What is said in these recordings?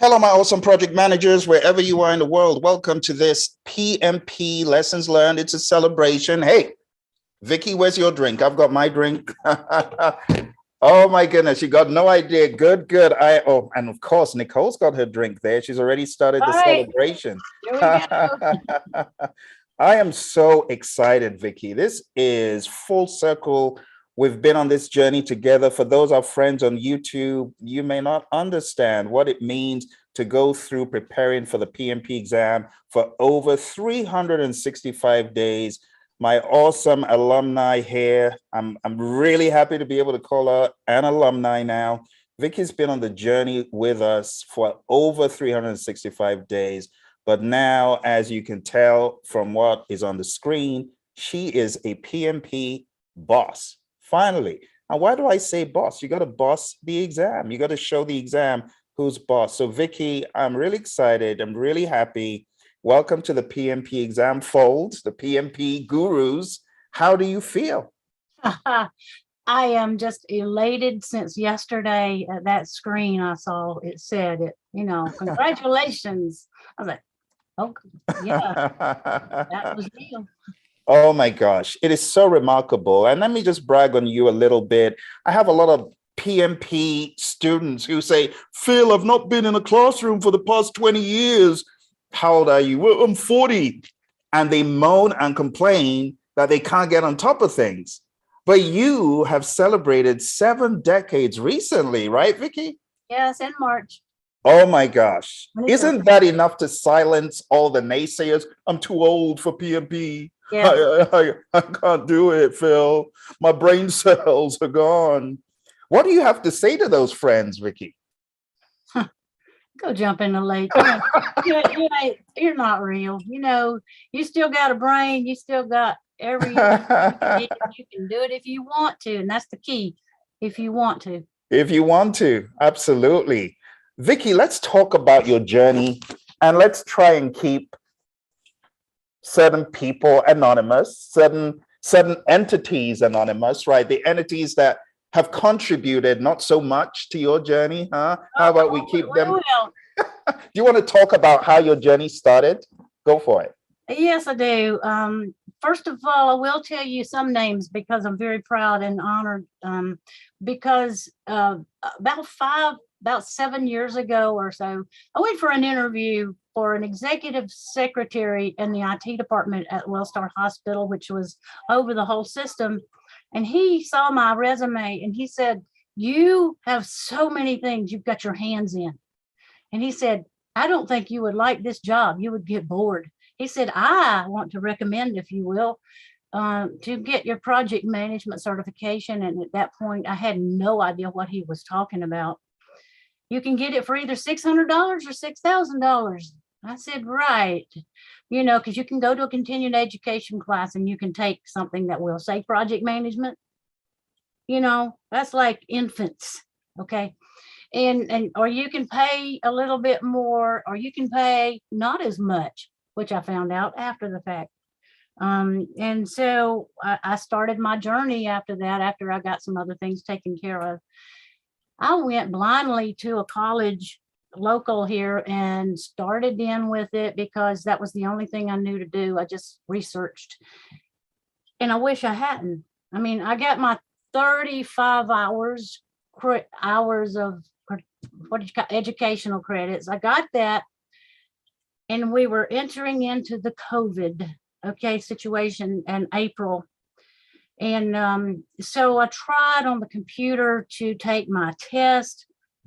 Hello, my awesome project managers, wherever you are in the world. Welcome to this PMP Lessons Learned. It's a celebration. Hey, Vicki, where's your drink? I've got my drink. Oh my goodness, you got no idea. Good, good. And of course, Nicole's got her drink there. She's already started the celebration. Here we go. I am so excited, Vicki. This is full circle. We've been on this journey together. For those our friends on YouTube, you may not understand what it means to go through preparing for the PMP exam for over 365 days. My awesome alumni here. I'm really happy to be able to call her an alumni now. Vicki's been on the journey with us for over 365 days. But now, as you can tell from what is on the screen, she is a PMP boss. Finally. Now, why do I say boss? You got to boss the exam. You got to show the exam who's boss. So Vicki, I'm really excited. I'm really happy. Welcome to the PMP exam fold, the PMP gurus. How do you feel? I am just elated since yesterday at that screen I saw. It said it, congratulations. I was like, oh, yeah, that was real. Oh my gosh, it is so remarkable. And let me just brag on you a little bit. I have a lot of PMP students who say, Phil, I've not been in a classroom for the past 20 years. How old are you? Well, I'm 40. And they moan and complain that they can't get on top of things. But you have celebrated 7 decades recently, right, Vicki? Yes, in March. Oh my gosh. Isn't that enough to silence all the naysayers? I'm too old for PMP. Yeah. I can't do it, Phil. My brain cells are gone. What do you have to say to those friends, Vicki? Go jump in the lake. You're not real. You still got a brain. You still got you can do it if you want to. And that's the key. If you want to. If you want to. Absolutely. Vicki, let's talk about your journey and let's try and keep certain people anonymous, certain entities anonymous, right? The entities that have contributed not so much to your journey, huh? How about we keep them? Do you want to talk about how your journey started? Go for it. Yes, I do. First of all, I will tell you some names because I'm very proud and honored because about 7 years ago or so, I went for an interview for an executive secretary in the IT department at Wellstar Hospital, which was over the whole system. And he saw my resume and he said, you have so many things you've got your hands in. And he said, I don't think you would like this job. You would get bored. He said, I want to recommend, if you will, to get your project management certification. And at that point, I had no idea what he was talking about. You can get it for either $600 or $6,000. I said, right. Because you can go to a continuing education class and you can take something that will say project management. That's like infants. Okay. And or you can pay a little bit more, or you can pay not as much, which I found out after the fact. And so I started my journey after that, after I got some other things taken care of. I went blindly to a college local here and started in with it because that was the only thing I knew to do. I just researched, and I wish I hadn't. I mean, I got my 35 hours of educational credits. I got that, and we were entering into the COVID situation in April. And so I tried on the computer to take my test.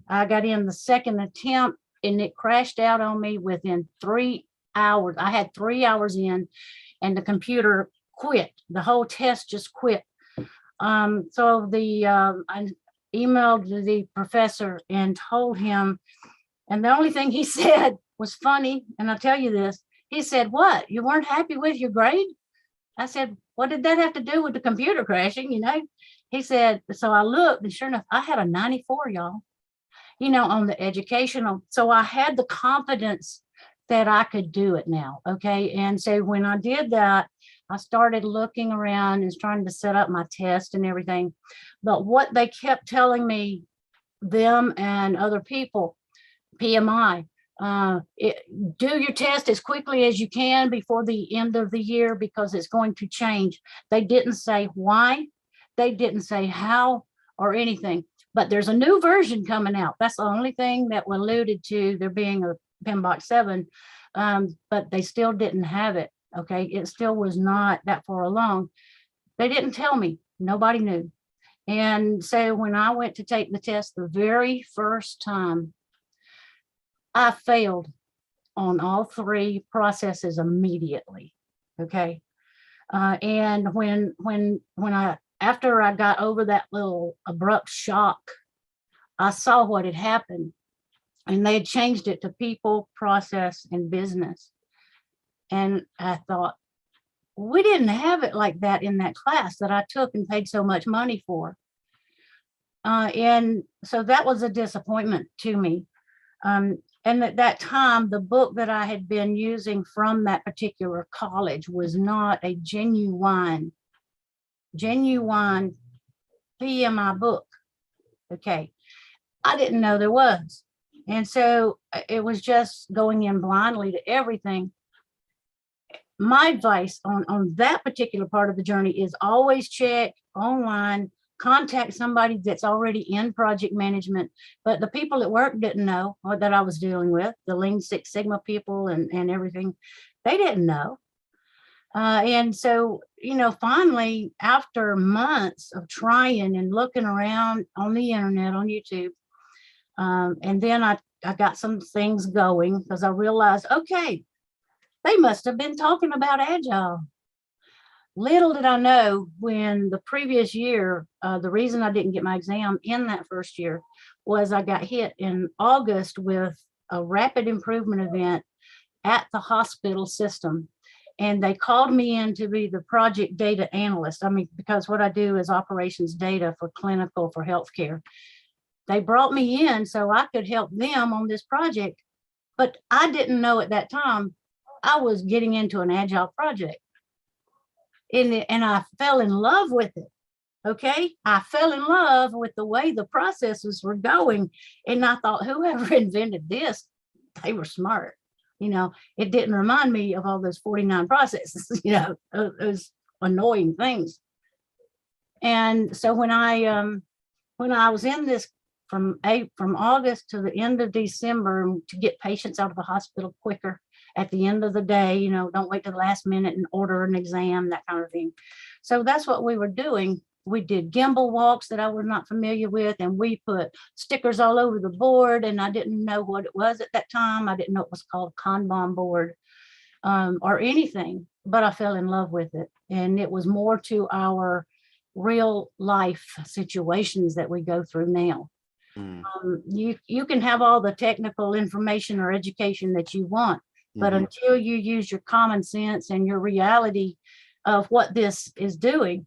I got in the second attempt and it crashed out on me within 3 hours. I had 3 hours in and the computer quit. The whole test just quit. So I emailed the professor and told him, and the only thing he said was funny. And I'll tell you this. He said, what? You weren't happy with your grade? I said, what did that have to do with the computer crashing? He said, so I looked and sure enough, I had a 94, y'all, on the educational. So I had the confidence that I could do it now. Okay. And so when I did that, I started looking around and trying to set up my test and everything. But what they kept telling me, them and other people, PMI. Do your test as quickly as you can before the end of the year because it's going to change. They didn't say why, they didn't say how or anything, but there's a new version coming out. That's the only thing that alluded to there being a PMBOK 7, but they still didn't have it. Okay, it still was not that far along. They didn't tell me, nobody knew. And so when I went to take the test the very first time, I failed on all 3 processes immediately. Okay. And when I, after I got over that little abrupt shock, I saw what had happened, and they had changed it to people, process, and business. And I thought, we didn't have it like that in that class that I took and paid so much money for. And so that was a disappointment to me. And at that time, the book that I had been using from that particular college was not a genuine PMI book. Okay. I didn't know there was. And so it was just going in blindly to everything. My advice on that particular part of the journey is always check online, contact somebody that's already in project management. But the people at work didn't know what that I was dealing with, the Lean Six Sigma people and everything. They didn't know. And so, you know, finally, after months of trying and looking around on the internet, on YouTube, and then I got some things going because I realized, okay, they must have been talking about Agile. Little did I know when the previous year, the reason I didn't get my exam in that first year was I got hit in August with a rapid improvement event at the hospital system. And they called me in to be the project data analyst. I mean, because what I do is operations data for clinical, for healthcare. They brought me in so I could help them on this project. But I didn't know at that time I was getting into an Agile project. And I fell in love with it. Okay. I fell in love with the way the processes were going. And I thought, whoever invented this, they were smart. You know, it didn't remind me of all those 49 processes, you know, those annoying things. And so when I was in this from August to the end of December to get patients out of the hospital quicker at the end of the day, you know, don't wait to the last minute and order an exam, that kind of thing. So that's what we were doing. We did gimbal walks that I was not familiar with, and we put stickers all over the board, and I didn't know what it was at that time. I didn't know it was called Kanban board or anything, but I fell in love with it. And it was more to our real life situations that we go through now. You can have all the technical information or education that you want, but until you use your common sense and your reality of what this is doing,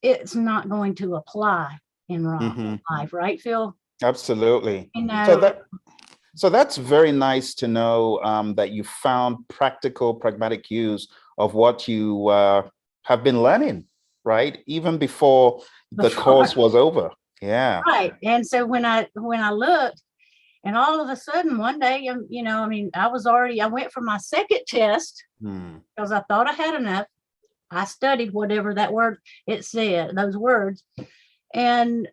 it's not going to apply in life, right, Phil? Absolutely. You know, So that's very nice to know that you found practical, pragmatic use of what you have been learning, right? Even before the course was over. Yeah. Right. And so when I looked, and all of a sudden one day, you know, I mean, I went for my second test because I thought I had enough. I studied whatever that word it said, those words, and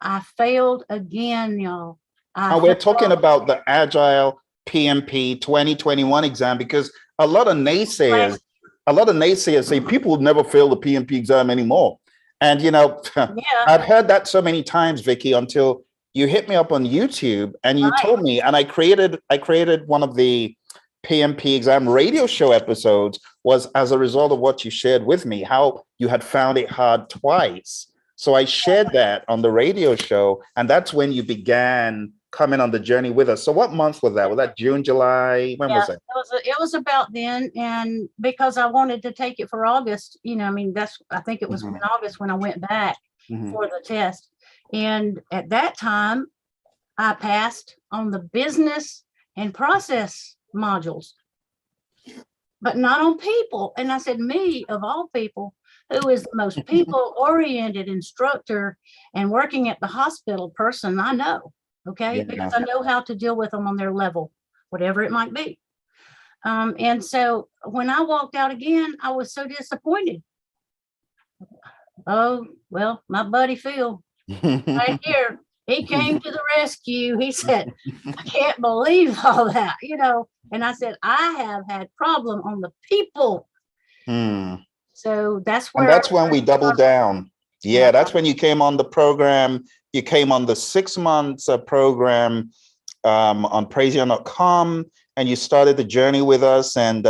I failed again, y'all. We're talking about the Agile PMP 2021 exam, because a lot of naysayers say people would never fail the PMP exam anymore. And, you know, I've heard that so many times, Vicki, until you hit me up on YouTube and you told me, and I created one of the PMP exam radio show episodes was as a result of what you shared with me, how you had found it hard twice. So I shared that on the radio show, and that's when you began coming on the journey with us. So what month was that? Was that June, July? When was it? It was about then, and because I wanted to take it for August, you know, I mean, I think it was in August when I went back for the test. And at that time, I passed on the business and process modules, but not on people. And I said, me of all people, who is the most people-oriented instructor and working at the hospital person I know. Okay, because Yeah. I know how to deal with them on their level, whatever it might be. And so when I walked out again, I was so disappointed. Oh, well, my buddy Phil, right here, he came to the rescue. He said, I can't believe all that, And I said, I have had problem on the people. Hmm. So that's And where that's when we doubled down. Yeah, yeah. that's when you came on the program. You came on the 6 months program on praiseon.com, and you started the journey with us. And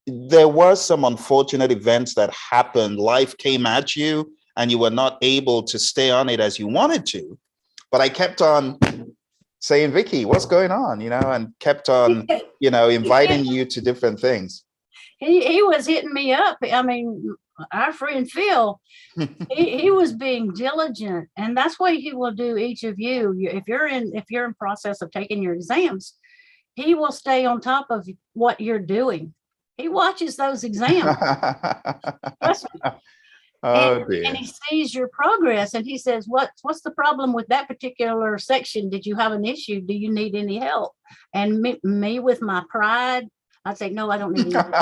there was some unfortunate events that happened. Life came at you, and you were not able to stay on it as you wanted to. But I kept on saying, Vicki, what's going on? And kept on, inviting you to different things. He was hitting me up. I mean, our friend Phil, he was being diligent, and that's what he will do each of you. If you're in process of taking your exams, he will stay on top of what you're doing. He watches those exams. Trust me. Oh And dear. he sees your progress, and he says, what's the problem with that particular section? Did you have an issue? Do you need any help? And me with my pride, I'd say, no, I don't need any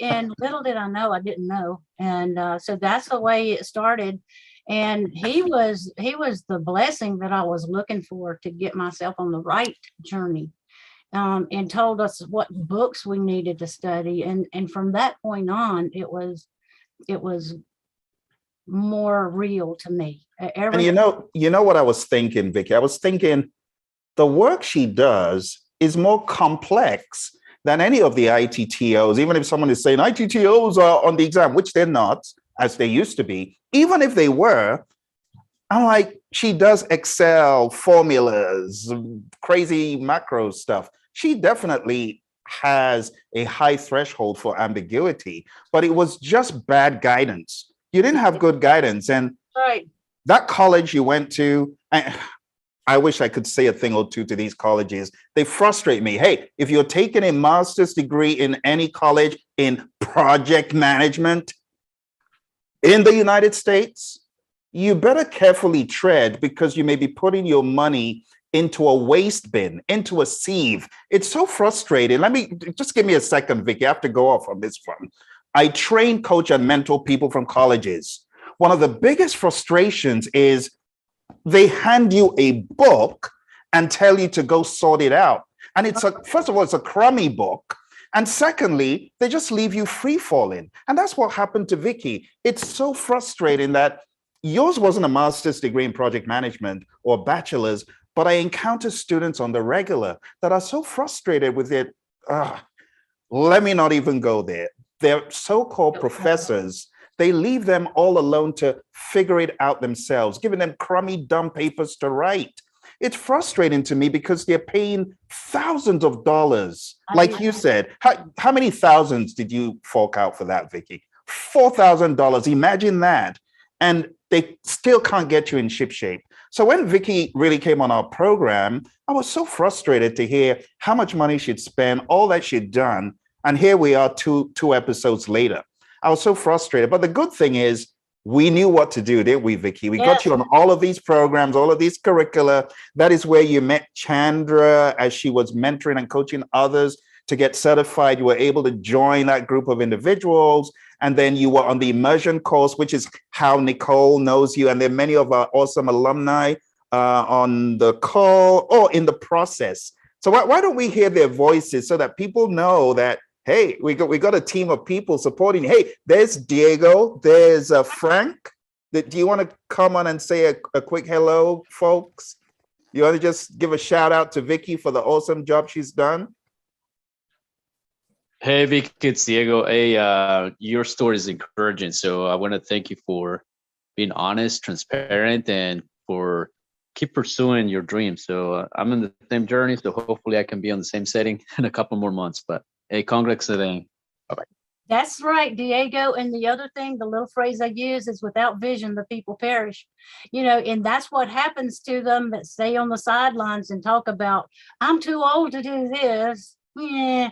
and little did I know, I didn't know. And so that's the way it started. And he was the blessing that I was looking for to get myself on the right journey. And told us what books we needed to study. And from that point on, it was more real to me. And you know what I was thinking, Vicki? I was thinking the work she does is more complex than any of the ITTOs. Even if someone is saying ITTOs are on the exam, which they're not, as they used to be, even if they were, I'm like, she does Excel formulas, crazy macro stuff. She definitely has a high threshold for ambiguity, but it was just bad guidance. You didn't have good guidance. And right. That college you went to, I wish I could say a thing or two to these colleges. They frustrate me. Hey, if you're taking a master's degree in any college in project management in the United States, you better carefully tread, because you may be putting your money into a waste bin, into a sieve. It's so frustrating. Just give me a second, Vicki. I have to go off on this one. I train, coach, and mentor people from colleges. One of the biggest frustrations is they hand you a book and tell you to go sort it out. And first of all, it's a crummy book. And secondly, they just leave you free falling. And that's what happened to Vicki. It's so frustrating that yours wasn't a master's degree in project management or a bachelor's, but I encounter students on the regular that are so frustrated with it. Let me not even go there. They're so-called professors. They leave them all alone to figure it out themselves, giving them crummy, dumb papers to write. It's frustrating to me because they're paying thousands of dollars. Like you said, how many thousands did you fork out for that, Vicki? $4,000. Imagine that. And they still can't get you in ship shape. So when Vicki really came on our program, I was so frustrated to hear how much money she'd spent, all that she'd done. And here we are two episodes later. I was so frustrated. But the good thing is we knew what to do, didn't we, Vicki? We got you on all of these programs, all of these curricula. That is where you met Chandra as she was mentoring and coaching others to get certified. You were able to join that group of individuals. And then you were on the Immersion course, which is how Nicole knows you. And there are many of our awesome alumni on the call or in the process. So why don't we hear their voices so that people know that, hey, we got a team of people supporting. Hey, there's Diego, there's Frank. Do you want to come on and say a quick hello, folks? You want to just give a shout out to Vicki for the awesome job she's done? Hey, Vicki, it's Diego. Hey, your story is encouraging. So I want to thank you for being honest, transparent, and for keep pursuing your dreams. So I'm in the same journey. So hopefully I can be on the same setting in a couple more months. But hey, congrats again. Bye-bye. That's right, Diego. And the other thing, the little phrase I use is without vision, the people perish. And that's what happens to them that stay on the sidelines and talk about, I'm too old to do this. Yeah,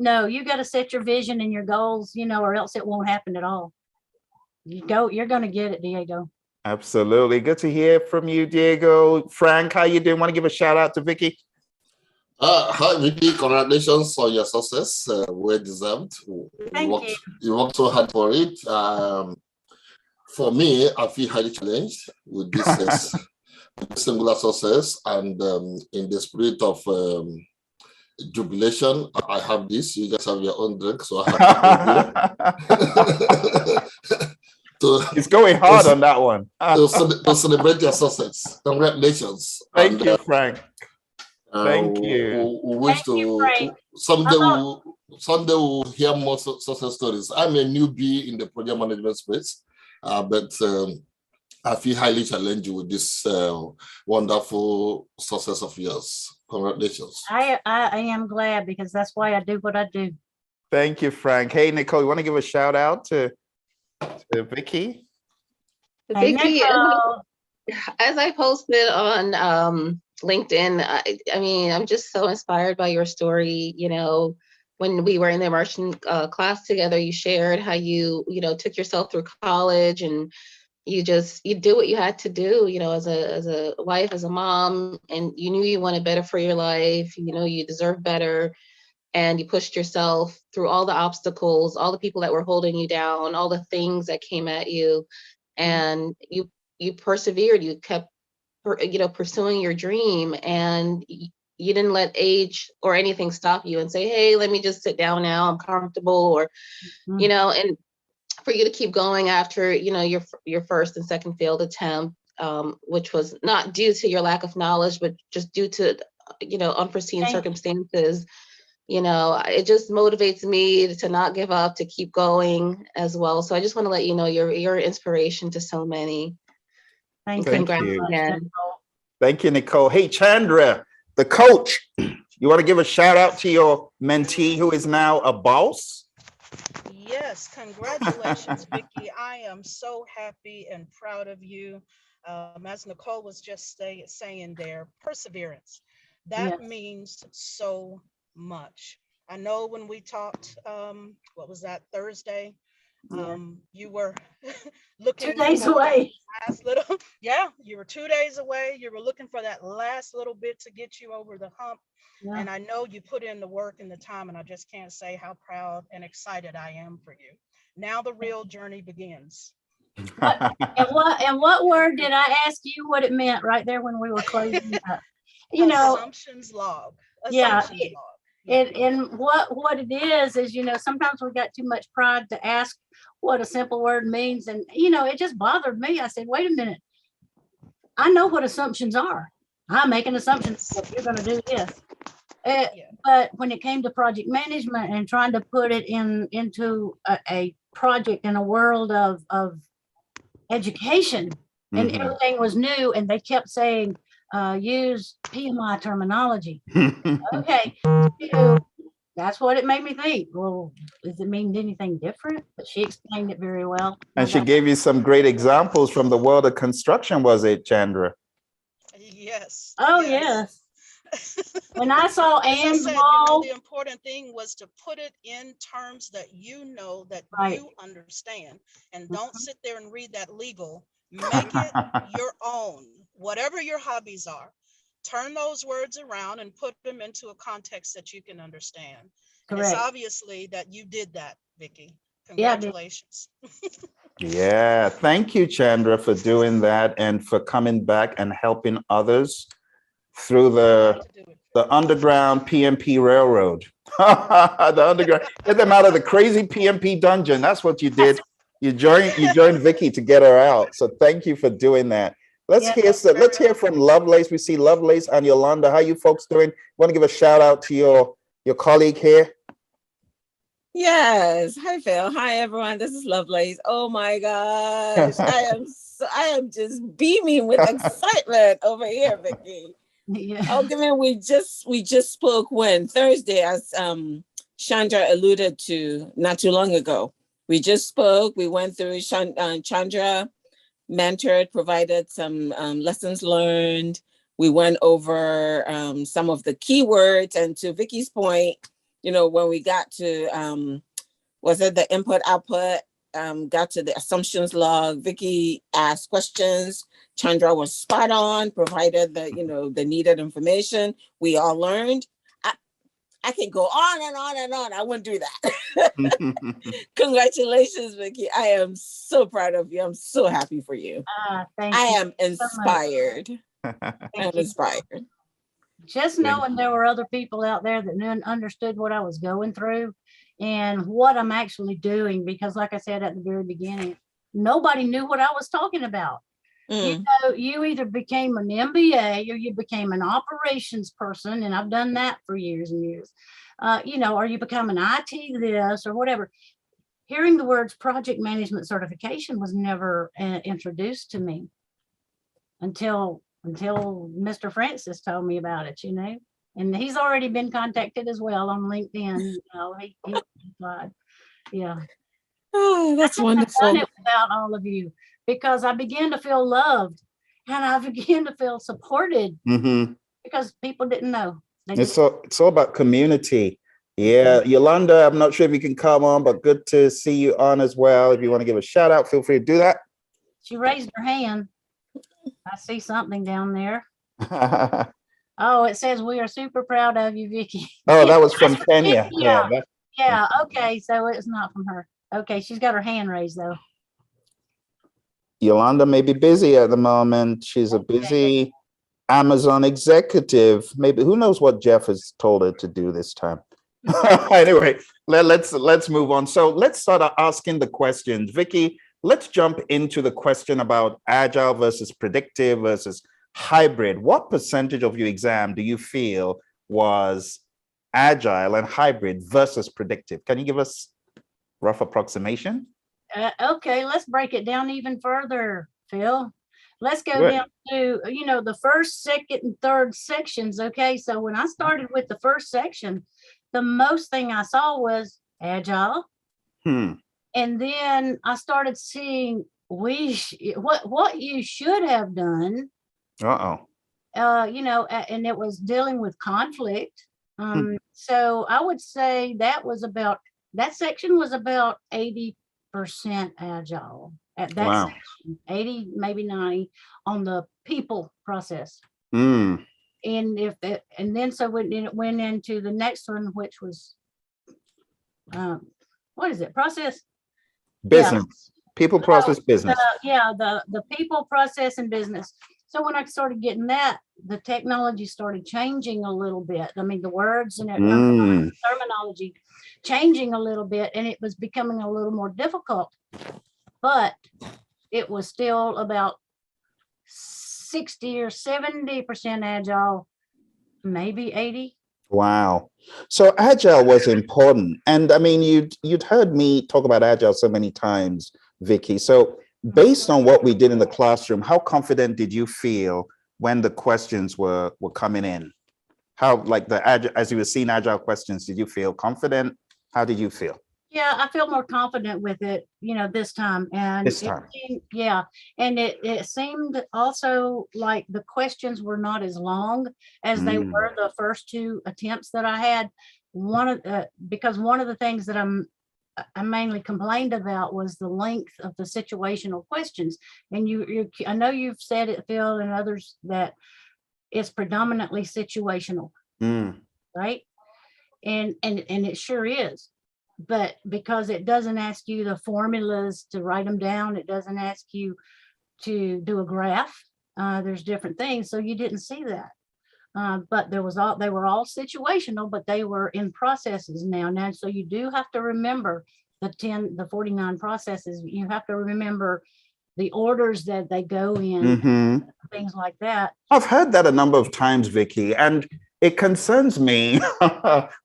no, you got to set your vision and your goals, or else it won't happen at all. You're going to get it, Diego. Absolutely. Good to hear from you, Diego. Frank, how you doing? Want to give a shout out to Vicki? Hi, Vicki. Congratulations on your success. Well deserved. Thank you. You worked so hard for it. For me, I feel highly challenged with this singular success, and in the spirit of jubilation, I have this. You guys have your own drink, so I have It's going hard on that one. to celebrate your success. Congratulations. Thank you, Frank. Thank you. We wish someday we'll hear more success stories. I'm a newbie in the project management space, but I feel highly challenged with this wonderful success of yours. Congratulations. I am glad, because that's why I do what I do. Thank you, Frank. Hey, Nicole, you want to give a shout out to Vicki? Hey, Vicki, Nicole. as I posted on LinkedIn, I mean, I'm just so inspired by your story. You know, when we were in the Immersion class together, you shared how you took yourself through college, and you do what you had to do, as a wife, as a mom, and you knew you wanted better for your life. You deserve better, and you pushed yourself through all the obstacles, all the people that were holding you down, all the things that came at you, and you persevered. You kept pursuing your dream, and you didn't let age or anything stop you and say, hey, let me just sit down now, I'm comfortable, or and for you to keep going after your first and second failed attempt, which was not due to your lack of knowledge, but just due to unforeseen circumstances. It just motivates me to not give up, to keep going as well. So I just want to let you know you're an inspiration to so many. Thank Congrats you. again. Thank you, Nicole. Hey, Chandra, the coach, you want to give a shout out to your mentee who is now a boss? Yes, congratulations, Vicki. I am so happy and proud of you. As Nicole was just saying there, perseverance. That means so much. I know when we talked, what was that, Thursday? You were looking 2 days away. You were 2 days away. You were looking for that last little bit to get you over the hump. Yeah. And I know you put in the work and the time, and I just can't say how proud and excited I am for you. Now the real journey begins. What word did I ask you what it meant right there when we were closing up? Assumptions log. Assumptions log. And what it is sometimes we got too much pride to ask what a simple word means, and it just bothered me. I said, wait a minute, I know what assumptions are. I make an assumption that you're going to do this. But when it came to project management and trying to put it into a project in a world of education, and everything was new, and they kept saying, use PMI terminology. Okay, that's what it made me think. Well, does it mean anything different? But she explained it very well. And she gave you some great examples from the world of construction, was it, Chandra? Yes. Oh, yes. When I saw Anne's wall, the important thing was to put it in terms that you understand, and don't sit there and read that legal. Make it your own. Whatever your hobbies are, turn those words around and put them into a context that you can understand. Correct. It's obviously that you did that, Vicki. Congratulations. Yeah, thank you, Chandra, for doing that and for coming back and helping others through the underground PMP railroad. The underground, get them out of the crazy PMP dungeon. That's what you did. You joined Vicki to get her out. So thank you for doing that. Let's hear from Lovelace. We see Lovelace and Yolanda. How you folks doing? Want to give a shout out to your colleague here? Yes. Hi, Phil. Hi, everyone. This is Lovelace. Oh my gosh. I am just beaming with excitement over here, Vicki. Yeah. Oh, given we just spoke Thursday, as Chandra alluded to not too long ago. We just spoke. We went through Chandra mentored, provided some lessons learned. We went over some of the keywords, and to Vicki's point, when we got to was it the input output got to the assumptions log. Vicki asked questions. Chandra was spot on, provided the needed information. We all learned. I can go on and on and on. I wouldn't do that. Congratulations, Vicki. I am so proud of you. I'm so happy for you. Thank you. I am inspired. I'm inspired. Just knowing there were other people out there that understood what I was going through and what I'm actually doing, because like I said at the very beginning, nobody knew what I was talking about. You either became an MBA or you became an operations person, and I've done that for years and years, or you become an IT this or whatever. Hearing the words project management certification was never introduced to me until Mr. Francis told me about it, and he's already been contacted as well on LinkedIn. He applied. Yeah. Oh, that's wonderful. I've done it without all of you, because I began to feel loved and I began to feel supported because people didn't know. It's all about community. Yeah, Yolanda, I'm not sure if you can come on, but good to see you on as well. If you want to give a shout out, feel free to do that. She raised her hand. I see something down there. Oh, it says we are super proud of you, Vicki. Oh, that was from Kenya. Yeah. Okay, so it's not from her. Okay, she's got her hand raised though. Yolanda may be busy at the moment. She's a busy Amazon executive. Maybe, who knows what Jeff has told her to do this time. Anyway, let's move on. So let's start asking the questions. Vicki, let's jump into the question about agile versus predictive versus hybrid. What percentage of your exam do you feel was agile and hybrid versus predictive? Can you give us a rough approximation? Okay, let's break it down even further, Phil. Let's go down to, the first, second, and third sections. Okay, so when I started with the first section, the most thing I saw was agile. And then I started seeing what you should have done. And it was dealing with conflict. So I would say that section was about 80% agile at that section, 80, maybe 90 on the people process. And so when it went into the next one, which was what is it? Process business, people, process, business. The people, process, and business. So when I started getting that, the technology started changing a little bit. I mean, the words and terminology changing a little bit, and it was becoming a little more difficult, but it was still about 60 or 70% agile, maybe 80. Wow. So agile was important. And I mean, you'd heard me talk about agile so many times, Vicki. So based on what we did in the classroom, how confident did you feel when the questions were coming in? How, like as you were seeing agile questions, did you feel confident? How did you feel? Yeah, I feel more confident with it, this time. And it seemed also like the questions were not as long as they were the first two attempts that I had. Because one of the things that I mainly complained about was the length of the situational questions. And I know you've said it, Phil, and others, that it's predominantly situational, right? And it sure is. But because it doesn't ask you the formulas to write them down, it doesn't ask you to do a graph. There's different things, so you didn't see that. But they were all situational, but they were in processes now. So you do have to remember the 49 processes. You have to remember the orders that they go in, things like that. I've heard that a number of times, Vicki, and it concerns me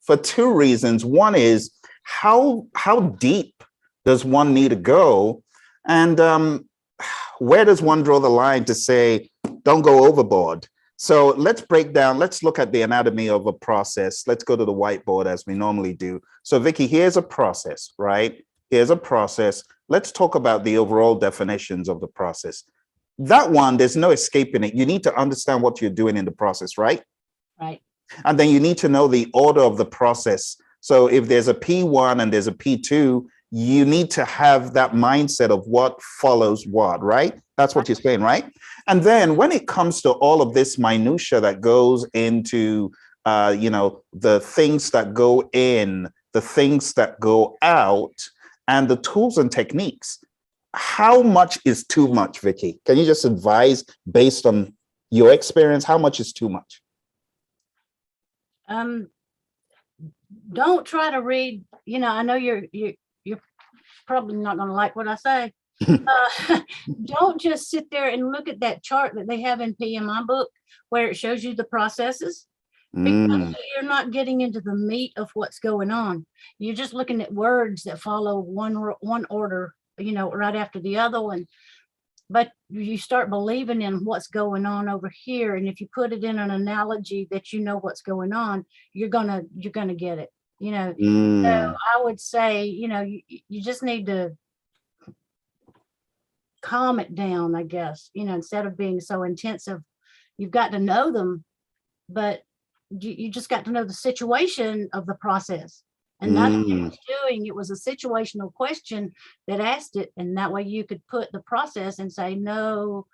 for two reasons. One is, how deep does one need to go? And where does one draw the line to say, don't go overboard? So let's look at the anatomy of a process. Let's go to the whiteboard as we normally do. So Vicki, here's a process, right? Here's a process. Let's talk about the overall definitions of the process. That one, there's no escaping it. You need to understand what you're doing in the process, right? Right. And then you need to know the order of the process. So if there's a P1 and there's a P2, you need to have that mindset of what follows what, right? That's what you're saying, right? And then when it comes to all of this minutia that goes into, the things that go in, the things that go out, and the tools and techniques, how much is too much, Vicki? Can you just advise based on your experience, how much is too much? Don't try to read, I know you're probably not going to like what I say. Don't just sit there and look at that chart that they have in PMBOK where it shows you the processes, because you're not getting into the meat of what's going on. You're just looking at words that follow one order, right after the other one. But you start believing in what's going on over here, and if you put it in an analogy that what's going on, you're gonna get it. So I would say, you just need to calm it down, I guess, instead of being so intensive. You've got to know them, but you just got to know the situation of the process. And that's what it was doing. It was a situational question that asked it. And that way you could put the process and say, no,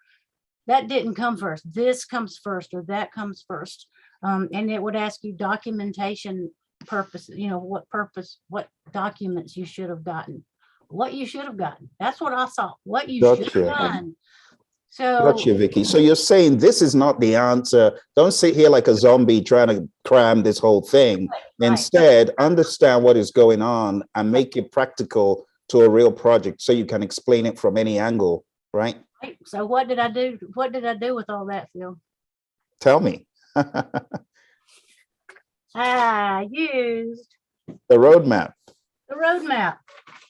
that didn't come first. This comes first, or that comes first. And it would ask you documentation purpose, what documents you should have gotten, what you should have gotten. That's what I saw, what you should have done. So gotcha, Vicki. So you're saying this is not the answer. Don't sit here like a zombie trying to cram this whole thing. Right. Instead, understand what is going on and make it practical to a real project so you can explain it from any angle, right? Right. So what did I do? What did I do with all that, Phil? Tell me. I used the roadmap. The roadmap.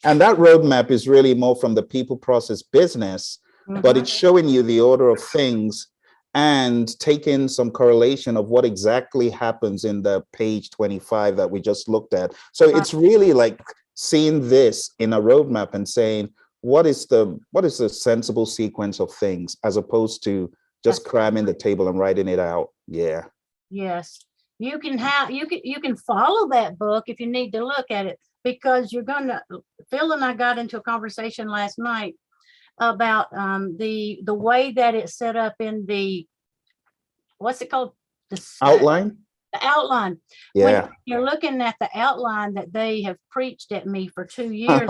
And that roadmap is really more from the people, process, business, but it's showing you the order of things and taking some correlation of what exactly happens in the page 25 that we just looked at. So it's really like seeing this in a roadmap and saying, what is the sensible sequence of things, as opposed to just cramming the table and writing it out. Yeah. Yes. You can follow that book if you need to look at it, because Phil and I got into a conversation last night about the way that it's set up in the, what's it called? The outline? The outline. Yeah. When you're looking at the outline that they have preached at me for 2 years,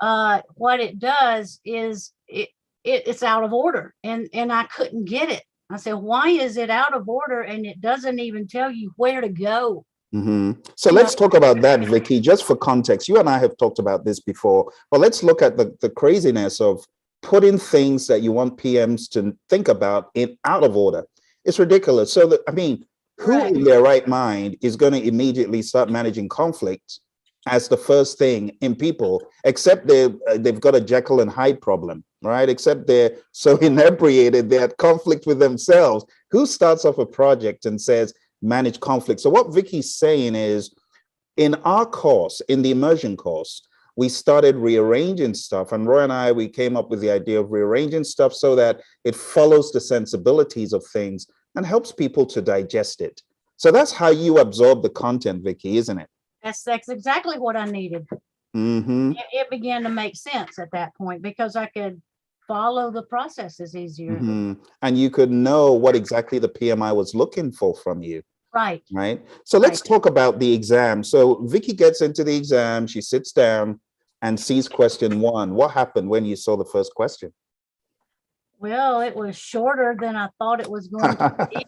what it does is it's out of order, and I couldn't get it. I said, why is it out of order and it doesn't even tell you where to go? So let's talk about that, Vicki, just for context. You and I have talked about this before, but let's look at the craziness of putting things that you want PMs to think about out of order. It's ridiculous. So who in their right mind is going to immediately start managing conflict as the first thing in people, except they've got a Jekyll and Hyde problem, right? Except they're so inebriated, they're at conflict with themselves. Who starts off a project and says, manage conflict? So what Vicki's saying is, in our course, in the Immersion course, we started rearranging stuff. And Roy and I, we came up with the idea of rearranging stuff so that it follows the sensibilities of things and helps people to digest it. So that's how you absorb the content, Vicki, isn't it? That's exactly what I needed. It began to make sense at that point because I could follow the processes easier. And you could know what exactly the PMI was looking for from you. Right. So let's talk about the exam. So Vicki gets into the exam, she sits down and sees question 1. What happened when you saw the first question? Well, it was shorter than I thought it was going to be.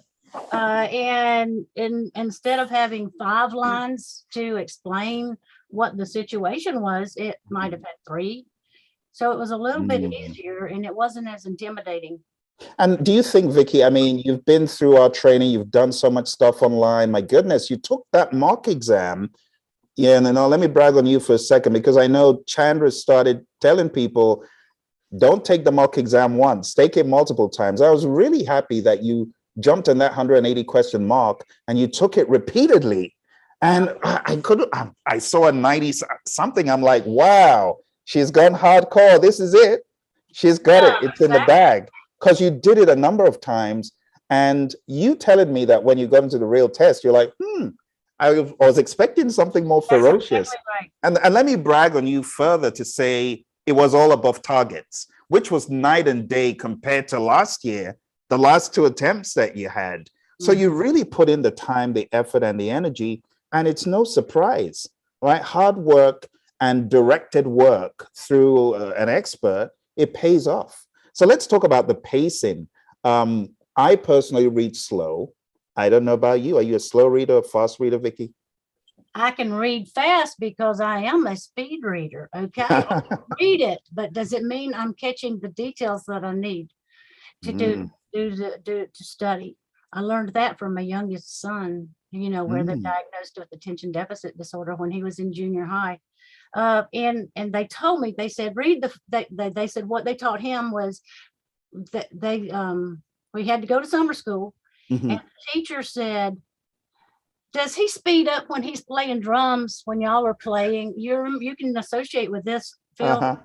And instead of having 5 lines to explain what the situation was, it might have had 3. So it was a little bit easier and it wasn't as intimidating. And do you think, Vicki, you've been through our training, you've done so much stuff online. My goodness, you took that mock exam. Yeah, and let me brag on you for a second, because I know Chandra started telling people, don't take the mock exam once, take it multiple times. I was really happy that you jumped in that 180 question mark and you took it repeatedly. And I saw a 90 something. I'm like, wow, she's gone hardcore. This is it. She's got it. It's in the bag. Because you did it a number of times. And you telling me that when you got into the real test, you're like, I was expecting something more That's ferocious. exactly right. And let me brag on you further to say it was all above targets, which was night and day compared to last year, the last 2 attempts that you had. So you really put in the time, the effort, and the energy, and it's no surprise, right? Hard work and directed work through an expert, it pays off. So let's talk about the pacing. I personally read slow. I don't know about you. Are you a slow reader or fast reader, Vicki? I can read fast because I am a speed reader. Okay, I can read it, but does it mean I'm catching the details that I need to to study? I learned that from my youngest son. You know, where they're diagnosed with attention deficit disorder when he was in junior high. And they told me, they said, read they said what they taught him was that we had to go to summer school, and the teacher said, does he speed up when he's playing drums when y'all are playing? You can associate with this, Phil.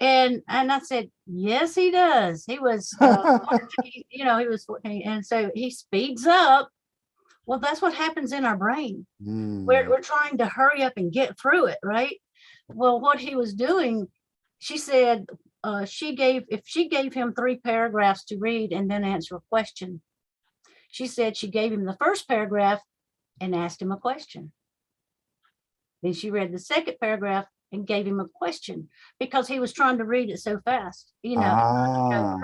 And I said, yes, he does. He was, 14, you know, he was 14. And so he speeds up. Well, that's what happens in our brain. We're trying to hurry up and get through it, right? Well, what he was doing, she said, if she gave him 3 paragraphs to read and then answer a question, she said she gave him the first paragraph and asked him a question. Then she read the second paragraph and gave him a question because he was trying to read it so fast, you know.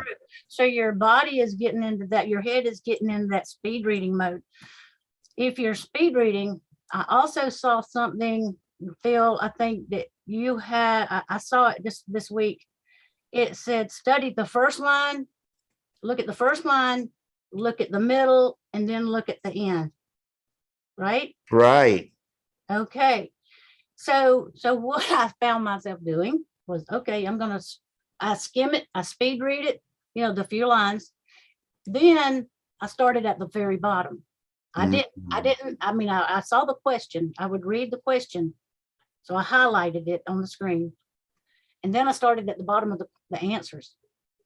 So your body is getting into that, your head is getting into that speed reading mode. If you're speed reading, I also saw something, Phil, I think that you had, I saw it this week. It said, study the first line, look at the first line, look at the middle, and then look at the end. Right? Right. Okay. So what I found myself doing was, okay, I skim it, I speed read it, you know, the few lines. Then I started at the very bottom. I saw the question. I would read the question. So I highlighted it on the screen. And then I started at the bottom of the answers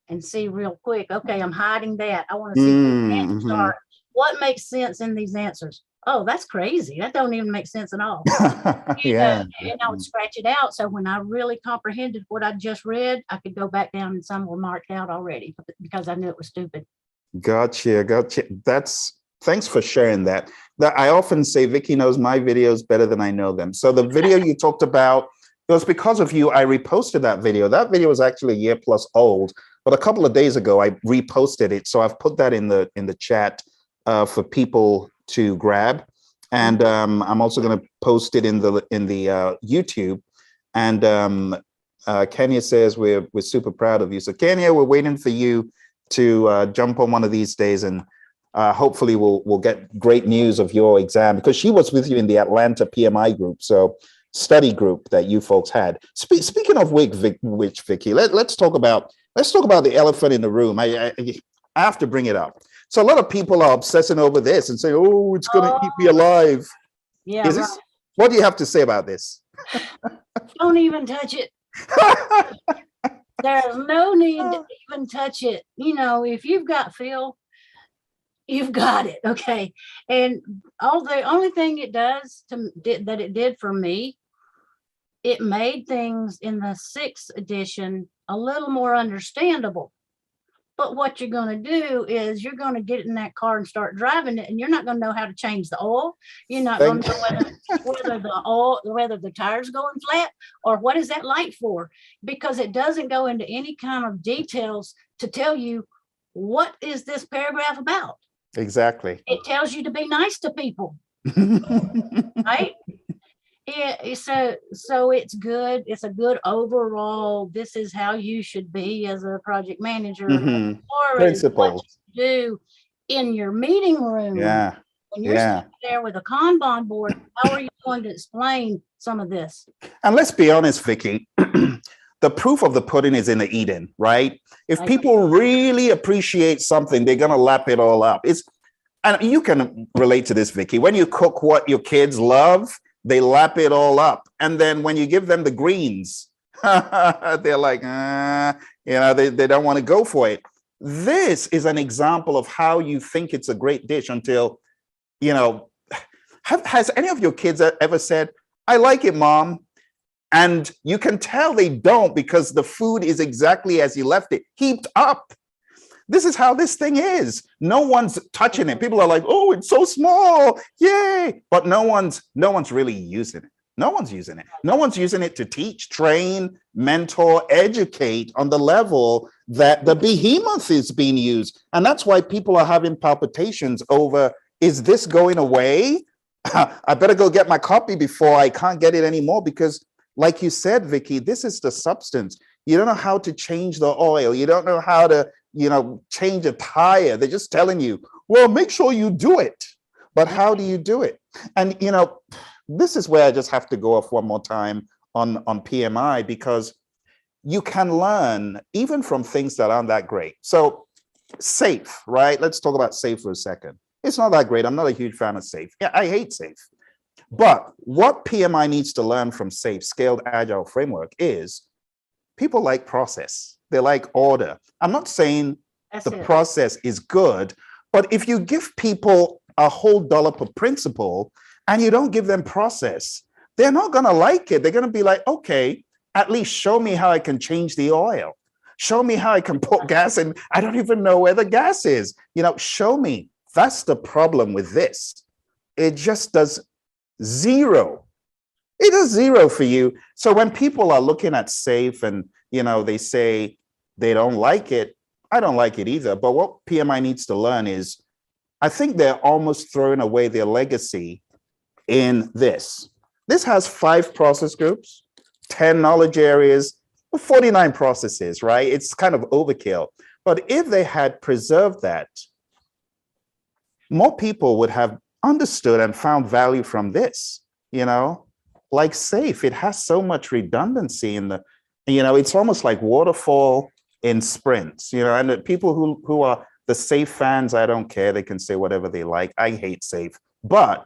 and see real quick, okay, I'm hiding that. I want to see what the answers are. What makes sense in these answers? Oh, that's crazy. That don't even make sense at all. And I would scratch it out. So when I really comprehended what I just read, I could go back down and some were marked out already because I knew it was stupid. Gotcha. Thanks for sharing that. I often say Vicki knows my videos better than I know them. So the video you talked about, it was because of you, I reposted that video. That video was actually a year plus old, but a couple of days ago, I reposted it. So I've put that in the chat for people to grab. And I'm also going to post it in the YouTube. And Kenya says we're super proud of you. So Kenya, we're waiting for you to jump on one of these days, and hopefully we'll get great news of your exam, because she was with you in the Atlanta PMI group, so study group that you folks had. Speaking of which, Vicki, let's talk about the elephant in the room. I have to bring it up. So a lot of people are obsessing over this and say, "Oh, it's going to eat me alive." Yeah. What do you have to say about this? Don't even touch it. There's no need to even touch it. You know, if you've got Phil, you've got it. Okay. And the only thing it does that it did for me, it made things in the 6th edition a little more understandable. But what you're going to do is you're going to get in that car and start driving it, and you're not going to know how to change the oil. You're not going to know whether the tire's going flat or what is that light for, because it doesn't go into any kind of details to tell you what is this paragraph about. Exactly. It tells you to be nice to people, right? So it's good. It's a good overall. This is how you should be as a project manager. Principles. What you do in your meeting room. Yeah. When you're sitting there with a Kanban board, how are you going to explain some of this? And let's be honest, Vicki, the proof of the pudding is in the eating, right? If people really appreciate something, they're going to lap it all up. And you can relate to this, Vicki. When you cook what your kids love, they lap it all up. And then when you give them the greens, they're like, they don't want to go for it. This is an example of how you think it's a great dish until, Has any of your kids ever said, I like it, Mom? And you can tell they don't, because the food is exactly as you left it, heaped up. This is how this thing is. No one's touching it. People are like, oh, it's so small. Yay. But no one's really using it. No one's using it. No one's using it to teach, train, mentor, educate on the level that the behemoth is being used. And that's why people are having palpitations over, is this going away? I better go get my copy before I can't get it anymore, because like you said, Vicki, this is the substance. You don't know how to change the oil. You don't know how to, change a tire. They're just telling you, well, make sure you do it. But how do you do it? And, this is where I just have to go off one more time on PMI, because you can learn even from things that aren't that great. So SAFE, right? Let's talk about SAFE for a second. It's not that great. I'm not a huge fan of SAFE. Yeah, I hate SAFE. But what PMI needs to learn from SAFE, Scaled Agile Framework, is people like process. They like order. I'm not saying the process is good, but if you give people a whole dollop of principle and you don't give them process, they're not going to like it. They're going to be like, okay, at least show me how I can change the oil. Show me how I can put gas in. I don't even know where the gas is. Show me. That's the problem with this. It just does zero. It does zero for you. So when people are looking at SAFE and, they say they don't like it, I don't like it either. But what PMI needs to learn is, I think they're almost throwing away their legacy in this. This has 5 process groups, 10 knowledge areas, 49 processes, right? It's kind of overkill. But if they had preserved that, more people would have understood and found value from this, like SAFE. It has so much redundancy in the, it's almost like waterfall in sprints, and the people who are the SAFE fans, I don't care. They can say whatever they like. I hate SAFE, but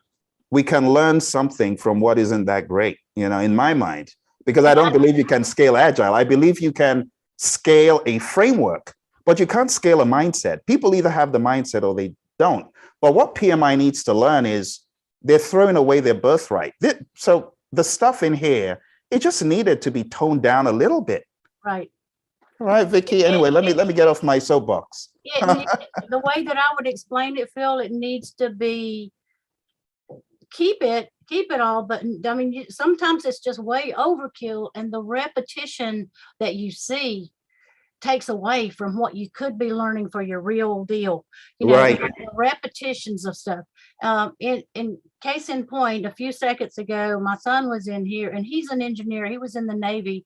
we can learn something from what isn't that great, in my mind, because I don't believe you can scale Agile. I believe you can scale a framework, but you can't scale a mindset. People either have the mindset or they don't. But what PMI needs to learn is they're throwing away their birthright. So the stuff in here, it just needed to be toned down a little bit. Right. All right, Vicki. Anyway, let me get off my soapbox. The way that I would explain it, Phil, it needs to be keep it all, but I mean, sometimes it's just way overkill, and the repetition that you see takes away from what you could be learning for your real deal. Right. The repetitions of stuff. In case in point, a few seconds ago, my son was in here, and he's an engineer. He was in the Navy.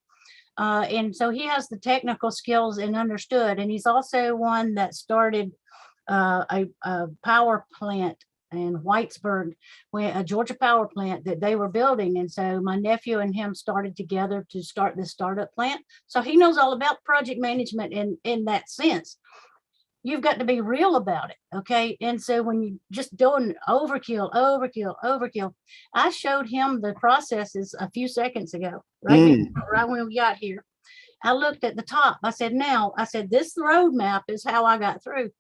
And so he has the technical skills and understood. And he's also one that started a power plant in Whitesburg, a Georgia power plant that they were building. And so my nephew and him started together to start this startup plant. So he knows all about project management in that sense. You've got to be real about it, okay? And so when you just doing overkill, I showed him the processes a few seconds ago, right when we got here. I looked at the top. I said, this roadmap is how I got through.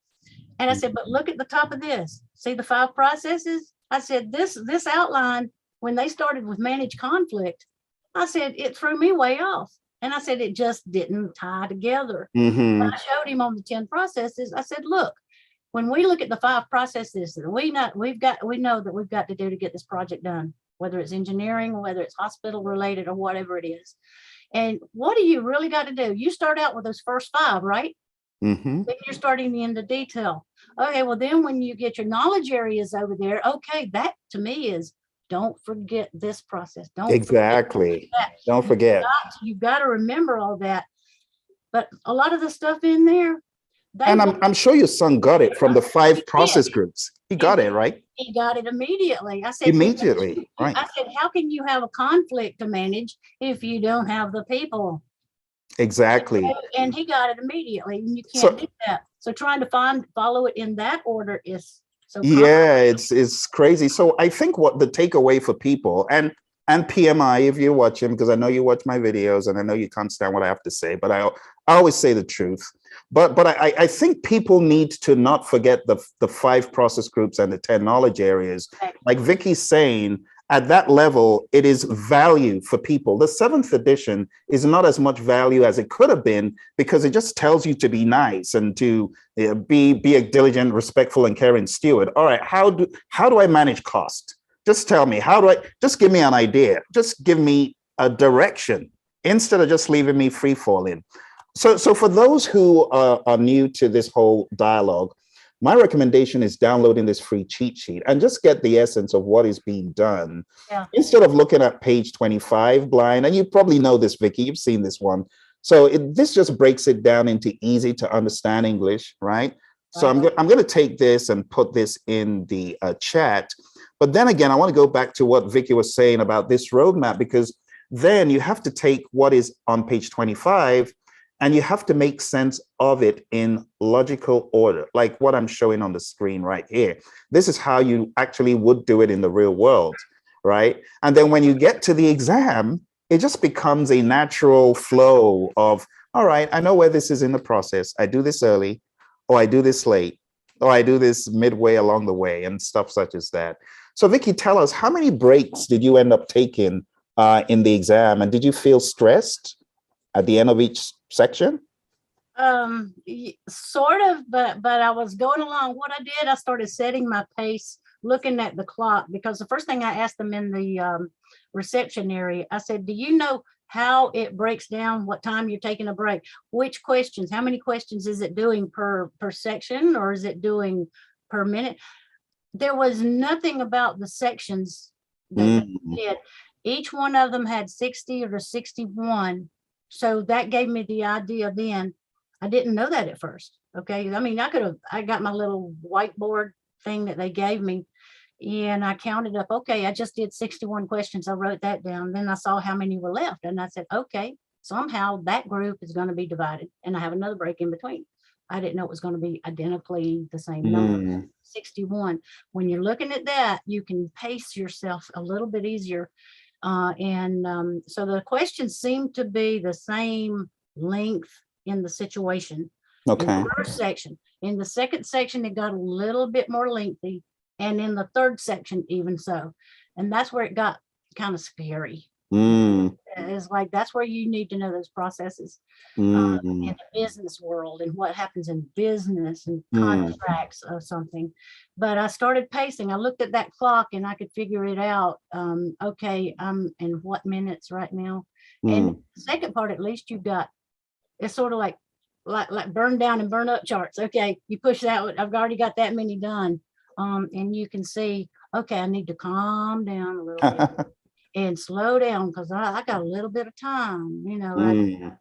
And I said, but look at the top of this. See the 5 processes? I said, this outline, when they started with managed conflict, I said, it threw me way off. And I said, it just didn't tie together. Mm-hmm. I showed him on the 10 processes. I said, look, when we look at the 5 processes that we know that we've got to do to get this project done, whether it's engineering, whether it's hospital related or whatever it is. And what do you really got to do? You start out with those first 5, right? Mm-hmm. Then you're starting in the detail. Okay, well, then when you get your knowledge areas over there, okay, that to me is, don't forget this process. Don't forget. You've got to remember all that. But a lot of the stuff in there. And I'm sure your son got it from the 5 process groups. He got it, right? He got it immediately. I said, right. I said, how can you have a conflict to manage if you don't have the people? Exactly. And he got it immediately. And you can't do that. So trying to follow it in that order is so it's crazy. So I think what the takeaway for people and PMI, if you're watching, because I know you watch my videos and I know you can't stand what I have to say, but I always say the truth. But I think people need to not forget the 5 process groups and the 10 knowledge areas. Like Vicky's saying, at that level, it is value for people. The 7th edition is not as much value as it could have been, because it just tells you to be nice and to be a diligent, respectful, and caring steward. All right, how do I manage cost? Just tell me, just give me an idea. Just give me a direction instead of just leaving me free falling. So for those who are new to this whole dialogue, my recommendation is downloading this free cheat sheet and just get the essence of what is being done. Yeah. Instead of looking at page 25 blind, and you probably know this, Vicki, you've seen this one. So this just breaks it down into easy to understand English, right? So I'm going to take this and put this in the chat. But then again, I want to go back to what Vicki was saying about this roadmap, because then you have to take what is on page 25 and you have to make sense of it in logical order, like what I'm showing on the screen right here. This is how you actually would do it in the real world, right? And then when you get to the exam, it just becomes a natural flow of, all right, I know where this is in the process. I do this early, or I do this late, or I do this midway along the way, and stuff such as that. So Vicki, tell us, how many breaks did you end up taking in the exam? And did you feel stressed at the end of each section? Sort of, but I was going along. What I did, I started setting my pace, looking at the clock, because the first thing I asked them in the reception area, I said, do you know how it breaks down, what time you're taking a break, which questions, how many questions is it doing per section, or is it doing per minute? There was nothing about the sections that they did. Each one of them had 60 or 61. So that gave me the idea then. I didn't know that at first. Okay. I mean, I got my little whiteboard thing that they gave me, and I counted up, okay, I just did 61 questions. I wrote that down. Then I saw how many were left, and I said, okay, somehow that group is going to be divided, and I have another break in between. I didn't know it was going to be identically the same number, 61. When you're looking at that, you can pace yourself a little bit easier. So the questions seem to be the same length in the situation. Okay. In the first section. In the second section, it got a little bit more lengthy. And in the third section, even so. And that's where it got kind of scary. It's like, that's where you need to know those processes in the business world and what happens in business and contracts or something. But I started pacing. I looked at that clock and I could figure it out. Okay, I'm in what minutes right now? And the second part, at least you've got, it's sort of like burn down and burn up charts. Okay, you push that, I've already got that many done. And you can see, okay, I need to calm down a little bit. And slow down, because I got a little bit of time, you know.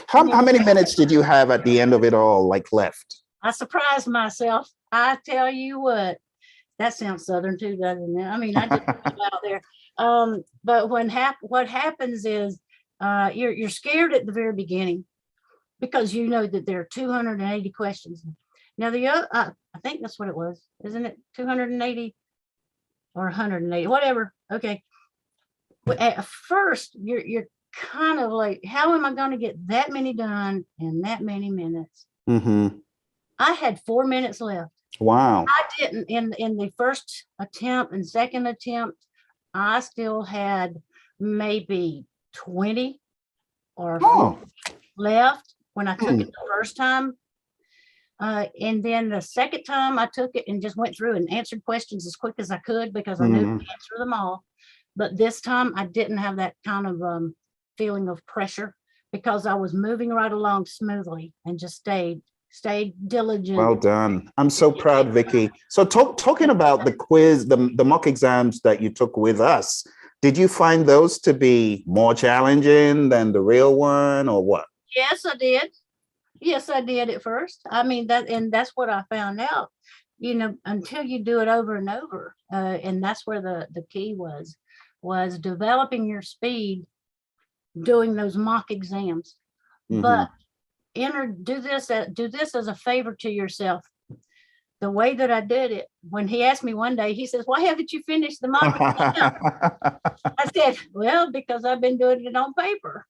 How many minutes did you have at the end of it all, like, left? I surprised myself. I tell you what, that sounds Southern too, doesn't it? I mean, I just out there. But what happens is you're scared at the very beginning, because you know that there are 280 questions. Now the other, I think that's what it was, isn't it? 280 or 180, whatever. Okay. But at first, you're kind of like, how am I going to get that many done in that many minutes? I had 4 minutes left. Wow. I didn't, in the first attempt and second attempt, I still had maybe 20 or 40 left when I took it the first time. And then the second time I took it and just went through and answered questions as quick as I could, because I knew to answer them all. But this time I didn't have that kind of feeling of pressure, because I was moving right along smoothly and just stayed diligent. Well done. I'm so proud, Vicki. So talking about the quiz, the mock exams that you took with us, did you find those to be more challenging than the real one, or what? Yes, I did. Yes, I did at first. I mean, that's what I found out, you know, until you do it over and over. And that's where the key was developing your speed doing those mock exams. But do this as a favor to yourself. The way that I did it, when he asked me one day, he says, why haven't you finished the mock exam? I said, well, because I've been doing it on paper.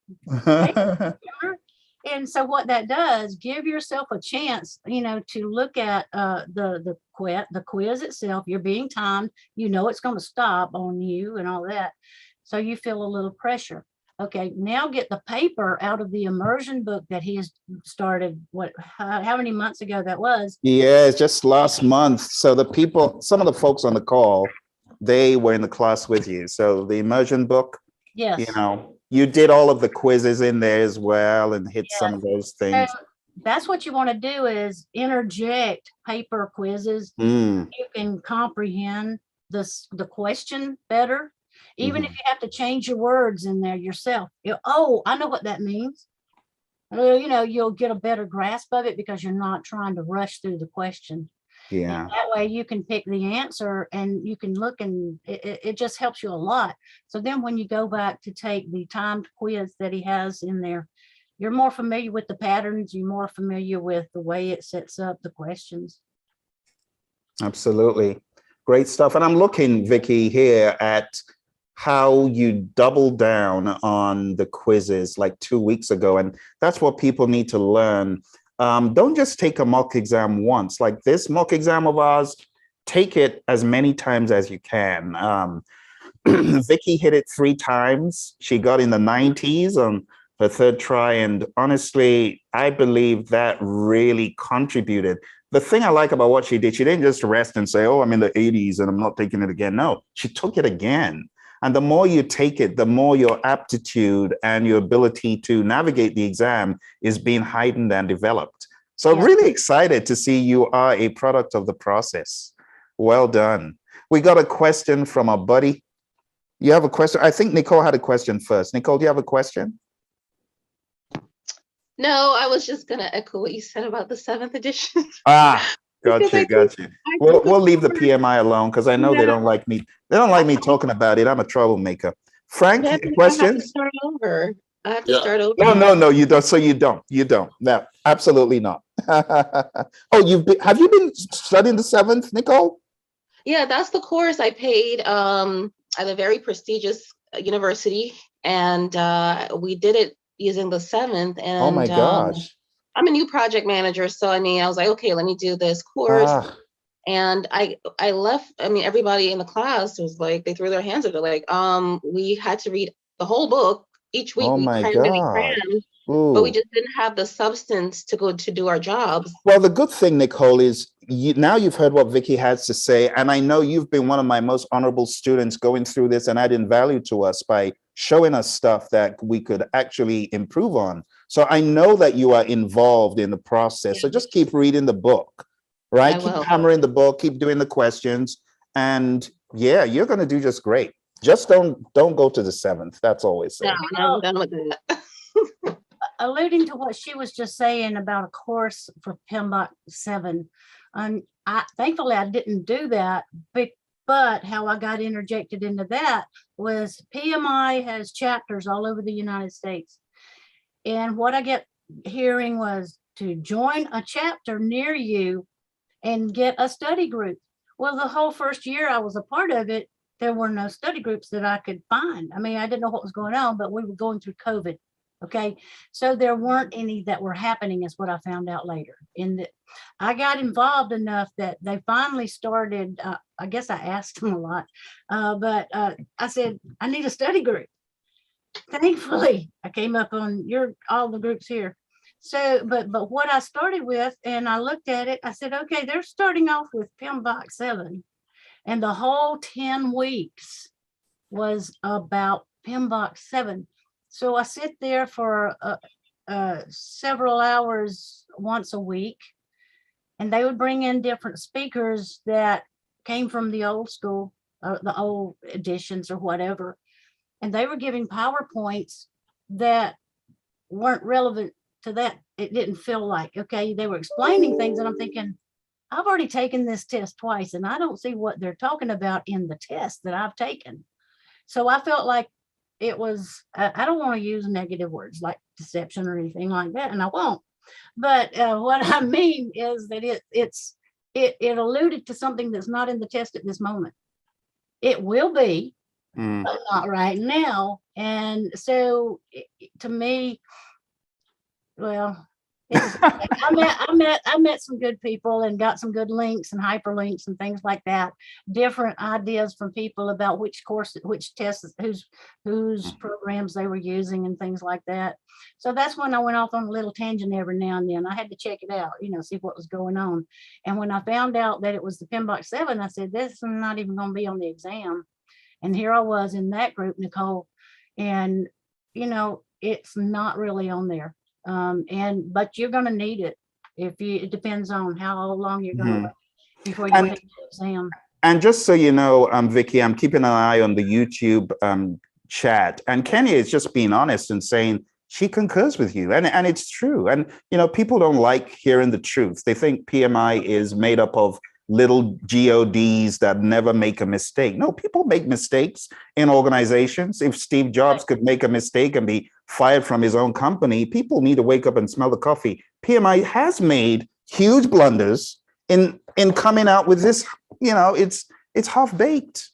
And so what that does, give yourself a chance, to look at the quiz itself. You're being timed, it's going to stop on you and all that. So you feel a little pressure. Okay, now get the paper out of the immersion book that he has started, how many months ago that was? Yeah, it's just last month. So some of the folks on the call, they were in the class with you. So the immersion book, Yes. you did all of the quizzes in there as well and hit some of those things. So that's what you want to do, is interject paper quizzes. You can comprehend the question better, even if you have to change your words in there yourself. I know what that means. You'll get a better grasp of it because you're not trying to rush through the question. Yeah. And that way you can pick the answer and you can look, and it just helps you a lot. So then when you go back to take the timed quiz that he has in there, you're more familiar with the patterns, you're more familiar with the way it sets up the questions. Absolutely. Great stuff. And I'm looking, Vicki, here at how you doubled down on the quizzes like 2 weeks ago. And that's what people need to learn. Don't just take a mock exam once. Like this mock exam of ours, take it as many times as you can. Vicki hit it 3 times. She got in the 90s on her 3rd try. And honestly, I believe that really contributed. The thing I like about what she did, she didn't just rest and say, oh, I'm in the 80s and I'm not taking it again. No, she took it again. And the more you take it, the more your aptitude and your ability to navigate the exam is being heightened and developed. So I'm really excited to see you are a product of the process. Well done. We got a question from our buddy. You have a question? I think Nicole had a question first. Nicole, do you have a question? No, I was just going to echo what you said about the 7th edition. Gotcha. We'll leave the PMI alone because I know they don't like me. They don't like me talking about it. I'm a troublemaker. Frank, questions? I have to start over. No, you don't. So you don't. No, absolutely not. Have you been studying the 7th, Nicole? Yeah, that's the course I paid at a very prestigious university, and we did it using the 7th. And oh my gosh. I'm a new project manager, so I was like, okay, let me do this course. And I left. Everybody in the class was like, they threw their hands up. They're like, we had to read the whole book each week. Oh my God. But we just didn't have the substance to go to do our jobs. Well, the good thing, Nicole, is now you've heard what Vicki has to say, and I know you've been one of my most honorable students going through this and adding value to us by showing us stuff that we could actually improve on. So I know that you are involved in the process. So just keep reading the book, right? Keep hammering the book, keep doing the questions, and yeah, you're going to do just great. Just don't go to the 7th. That's always so. No, I'm done with that. Alluding to what she was just saying about a course for PMBOK 7, thankfully I didn't do that, but how I got interjected into that was PMI has chapters all over the United States. And what I kept hearing was to join a chapter near you and get a study group. Well, the whole first year I was a part of it, there were no study groups that I could find. I didn't know what was going on, but we were going through COVID. Okay, so there weren't any that were happening, is what I found out later. I got involved enough that they finally started. I guess I asked them a lot, but I said, I need a study group. Thankfully, I came up on all the groups here. So, but what I started with, and I looked at it, I said, okay, they're starting off with PMBOK 7, and the whole 10 weeks was about PMBOK 7. So I sit there for several hours once a week, and they would bring in different speakers that came from the old school, the old editions or whatever. And they were giving PowerPoints that weren't relevant to that. It didn't feel like, okay, they were explaining things, and I'm thinking, I've already taken this test twice, and I don't see what they're talking about in the test that I've taken. So I felt like it was, I don't want to use negative words like deception or anything like that, and I won't. But what I mean is that it alluded to something that's not in the test at this moment. It will be, but not right now. And so to me, well, I met some good people and got some good links and hyperlinks and things like that. Different ideas from people about which course, which tests, whose programs they were using and things like that. So that's when I went off on a little tangent every now and then. I had to check it out, see what was going on. And when I found out that it was the PMBOK 7, I said, this is not even going to be on the exam. And here I was in that group, Nicole, and it's not really on there. But you're going to need it it depends on how long you're going to wait before you take the exam. And just so you know, Vicki, I'm keeping an eye on the YouTube chat, and Kenya is just being honest and saying she concurs with you, and it's true. And people don't like hearing the truth. They think PMI is made up of little GODs that never make a mistake. No, people make mistakes in organizations. If Steve Jobs could make a mistake and be fired from his own company, people need to wake up and smell the coffee. PMI has made huge blunders in coming out with this. It's half baked.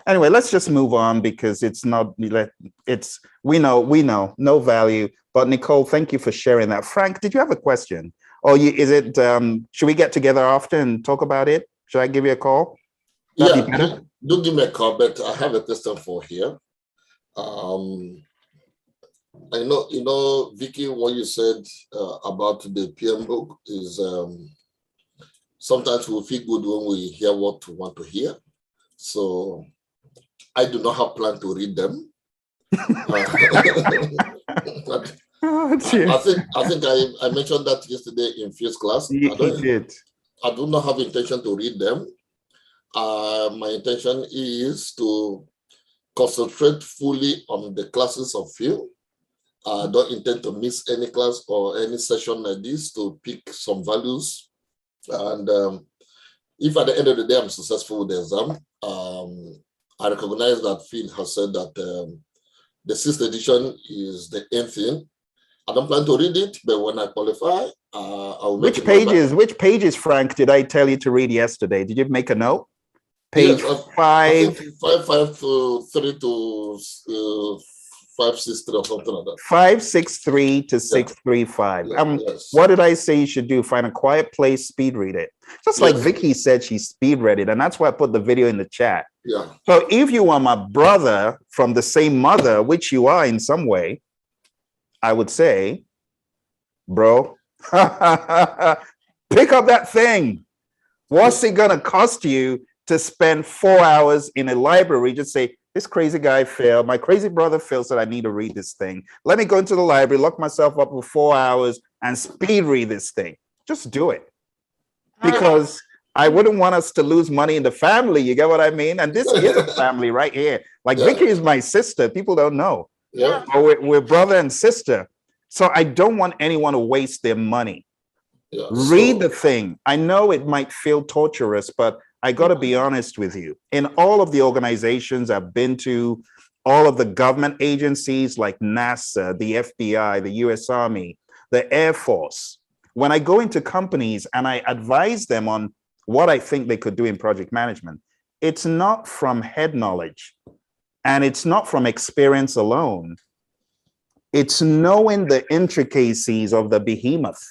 Anyway, let's just move on because it's not. We know no value. But Nicole, thank you for sharing that. Frank, did you have a question? Or should we get together after and talk about it? Should I give you a call? Do give me a call, but I have a question for here. I know, Vicki, what you said about the PMBOK is sometimes we feel good when we hear what we want to hear. So I do not have plan to read them. I think I mentioned that yesterday in first class. You did. I do not have intention to read them. My intention is to concentrate fully on the classes of field. I don't intend to miss any class or any session like this to pick some values. And if at the end of the day I'm successful with the exam, I recognize that Phil has said that the 6th edition is the end thing. I don't plan to read it, but when I qualify, I'll make Which pages, Frank, did I tell you to read yesterday? Did you make a note? Page 5. 5 to 3 to 563 or something like that. 563 to 635. Yes. What did I say you should do? Find a quiet place, speed read it. Just like Vicki said, she speed read it, and that's why I put the video in the chat. Yeah. So if you are my brother from the same mother, which you are in some way, I would say, bro, pick up that thing. What's it gonna cost you to spend 4 hours in a library? Just say, this crazy guy failed. My crazy brother feels that I need to read this thing. Let me go into the library, lock myself up for 4 hours and speed read this thing. Just do it. Because I wouldn't want us to lose money in the family. You get what I mean? And this is a family right here. Like Vicki is my sister. People don't know. Yeah. We're brother and sister. So I don't want anyone to waste their money. Yeah. Read the thing. I know it might feel torturous, but I got to be honest with you. In all of the organizations I've been to, all of the government agencies like NASA, the FBI, the US Army, the Air Force, when I go into companies and I advise them on what I think they could do in project management, it's not from head knowledge and it's not from experience alone. It's knowing the intricacies of the behemoth,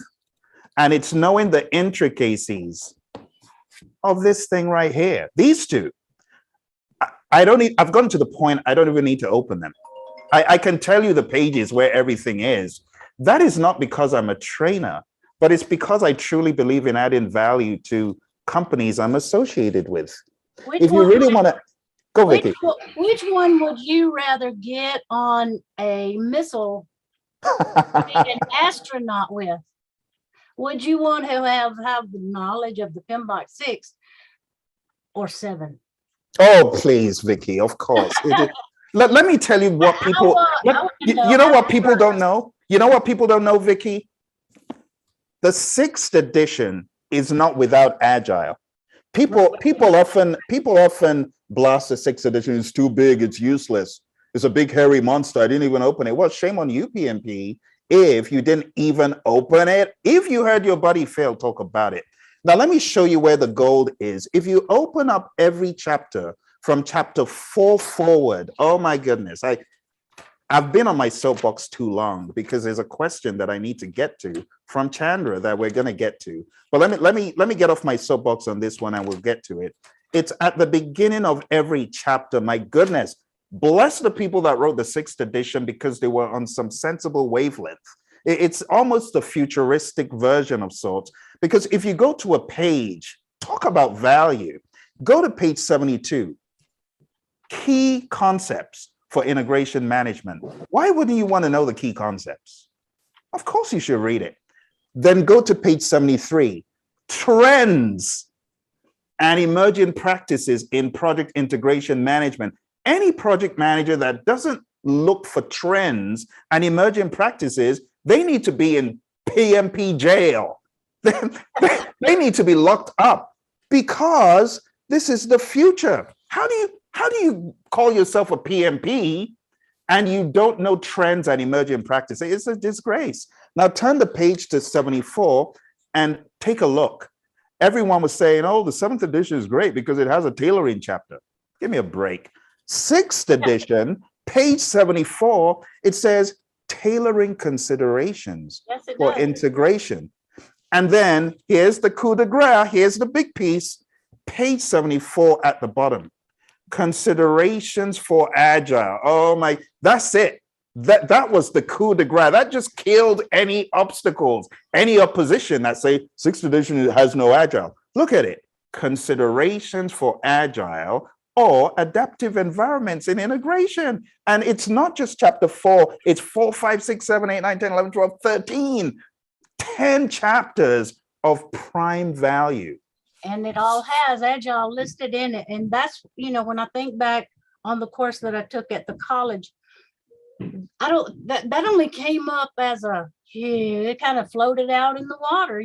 and it's knowing the intricacies of this thing right here. These two, I've gotten to the point I don't even need to open them. I can tell you the pages where everything is. That is not because I'm a trainer, but it's because I truly believe in adding value to companies I'm associated with. If you really want to go, Vicki. Which one would you rather get on a missile be an astronaut with? Would you want to have the knowledge of the PMBOK 6 or 7? Oh, please, Vicki, of course. Let me tell you what people, you know what people don't know? You know what people don't know, Vicki? The 6th edition is not without Agile. People often blast the 6th edition. It's too big, it's useless. It's a big hairy monster. I didn't even open it. Well, shame on you, PMP, if you didn't even open it. If you heard your buddy Phil talk about it. Now, let me show you where the gold is. If you open up every chapter from chapter 4 forward, oh my goodness. I've been on my soapbox too long because there's a question that I need to get to from Chandra that we're going to get to. But let me get off my soapbox on this one and we'll get to it. It's at the beginning of every chapter. My goodness, bless the people that wrote the 6th edition because they were on some sensible wavelength. It's almost a futuristic version of sorts, because if you go to a page, talk about value, go to page 72, key concepts for integration management. Why wouldn't you want to know the key concepts? Of course you should read it. Then go to page 73, trends and emerging practices in project integration management. Any project manager that doesn't look for trends and emerging practices, they need to be in PMP jail. They need to be locked up, because this is the future. How do you call yourself a PMP and you don't know trends and emerging practices? It's a disgrace. Now turn the page to 74 and take a look. Everyone was saying, oh, the 7th edition is great because it has a tailoring chapter. Give me a break. 6th edition, page 74, it says tailoring considerations for integration. And then here's the coup de grace, here's the big piece, page 74 at the bottom. Considerations for Agile. Oh my, that's it. That was the coup de grace. That just killed any obstacles, any opposition that say 6th edition has no Agile. Look at it. Considerations for Agile or adaptive environments in integration. And it's not just chapter 4, it's 4, 5, 6, 7, 8, 9, 10, 11, 12, 13. 10 chapters of prime value. And it all has Agile listed in it. And that's, when I think back on the course that I took at the college, that only came up as it kind of floated out in the water,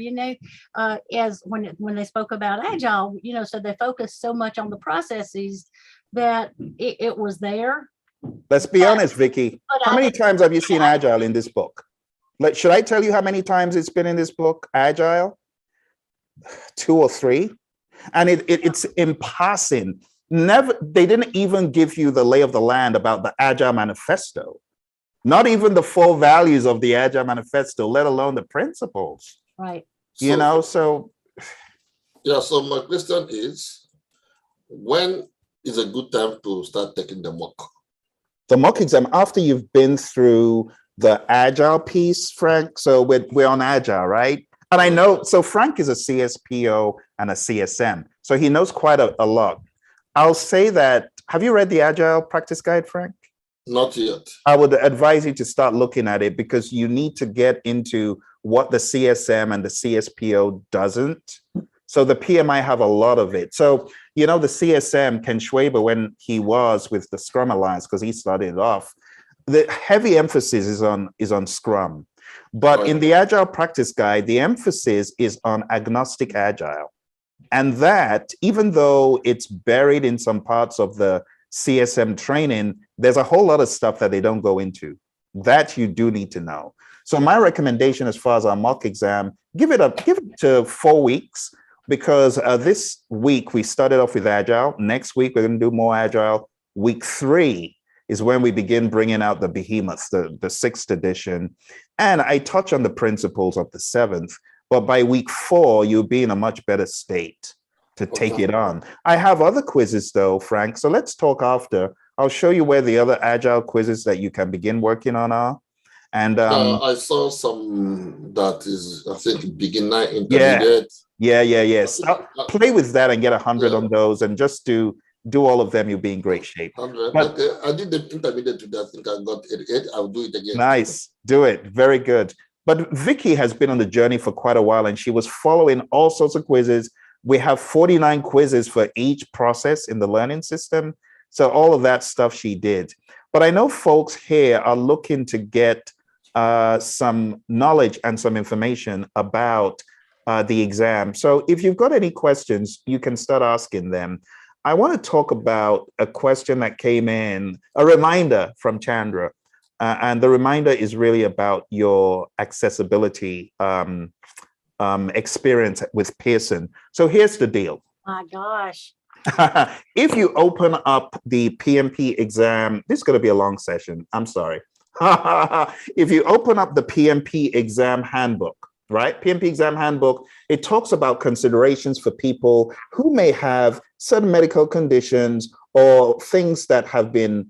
as when they spoke about Agile, so they focused so much on the processes that it was there. Let's be honest, Vicki. How many times have you seen Agile in this book? Like, should I tell you how many times it's been in this book, Agile? 2 or 3. And it's in passing. They didn't even give you the lay of the land about the Agile Manifesto. Not even the 4 values of the Agile Manifesto, let alone the principles. Right. So. Yeah, so my question is, when is a good time to start taking the mock? The mock exam, after you've been through the Agile piece, Frank. So we're on Agile, right? And I know, so Frank is a CSPO and a CSM, so he knows quite a lot. I'll say that, have you read the Agile Practice Guide, Frank? Not yet. I would advise you to start looking at it, because you need to get into what the CSM and the CSPO doesn't. So the PMI have a lot of it. So, the CSM, Ken Schwaber, when he was with the Scrum Alliance, because he started it off, the heavy emphasis is on Scrum. But in the Agile Practice Guide, the emphasis is on agnostic Agile. And that, even though it's buried in some parts of the CSM training, there's a whole lot of stuff that they don't go into that you do need to know. So my recommendation as far as our mock exam, give it to 4 weeks, because this week we started off with Agile. Next week, we're going to do more Agile. Week 3 is when we begin bringing out the behemoths, the 6th edition. And I touch on the principles of the 7th, but by week 4, you'll be in a much better state to take it on. I have other quizzes though, Frank, so let's talk after. I'll show you where the other Agile quizzes that you can begin working on are. And I saw some that is, I think, beginner, intermediate. Yeah. Play with that and get 100 on those, and just do all of them. You'll be in great shape. 100. But, okay, I did the intermediate today. I think I got 88. I'll do it again. Nice. Do it. Very good. But Vicki has been on the journey for quite a while, and she was following all sorts of quizzes. We have 49 quizzes for each process in the learning system. So all of that stuff she did. But I know folks here are looking to get some knowledge and some information about the exam. So if you've got any questions, you can start asking them. I want to talk about a question that came in, a reminder from Chandra. And the reminder is really about your accessibility experience with Pearson. So here's the deal. My gosh. If you open up the PMP exam, this is going to be a long session. I'm sorry. If you open up the PMP exam handbook, right? PMP exam handbook, it talks about considerations for people who may have certain medical conditions or things that have been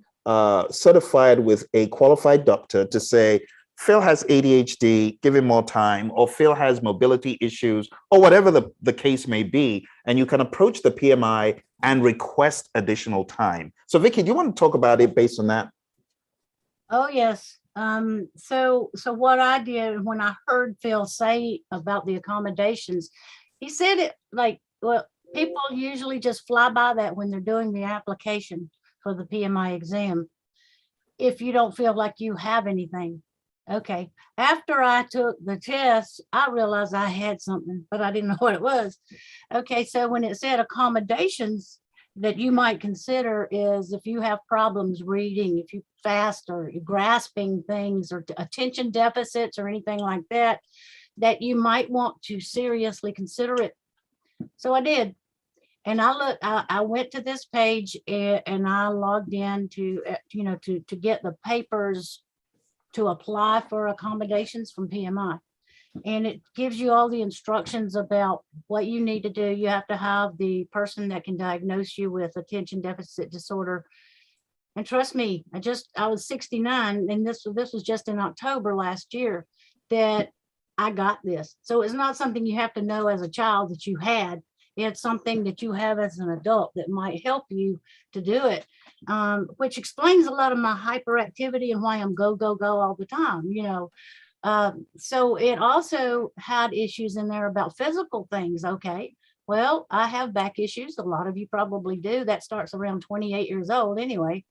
certified with a qualified doctor to say, Phil has ADHD, give him more time, or Phil has mobility issues, or whatever the case may be. And you can approach the PMI and request additional time. So Vicki, do you want to talk about it based on that? Oh, yes. So what I did when I heard Phil say about the accommodations, he said it like, well, people usually just fly by that when they're doing the application for the PMI exam. If you don't feel like you have anything. Okay. After I took the test, I realized I had something, but I didn't know what it was. Okay. So when it said accommodations that you might consider is if you have problems reading, if you fast or you're grasping things or attention deficits or anything like that, that you might want to seriously consider it. So I did. And I went to this page and I logged in to get the papers to apply for accommodations from PMI. And it gives you all the instructions about what you need to do. You have to have the person that can diagnose you with attention deficit disorder. And trust me, I was 69, and this was just in October last year that I got this. So it's not something you have to know as a child that you had. It's something that you have as an adult that might help you to do it, which explains a lot of my hyperactivity and why I'm go, go, go all the time, So it also had issues in there about physical things. Okay, well, I have back issues. A lot of you probably do. That starts around 28 years old anyway.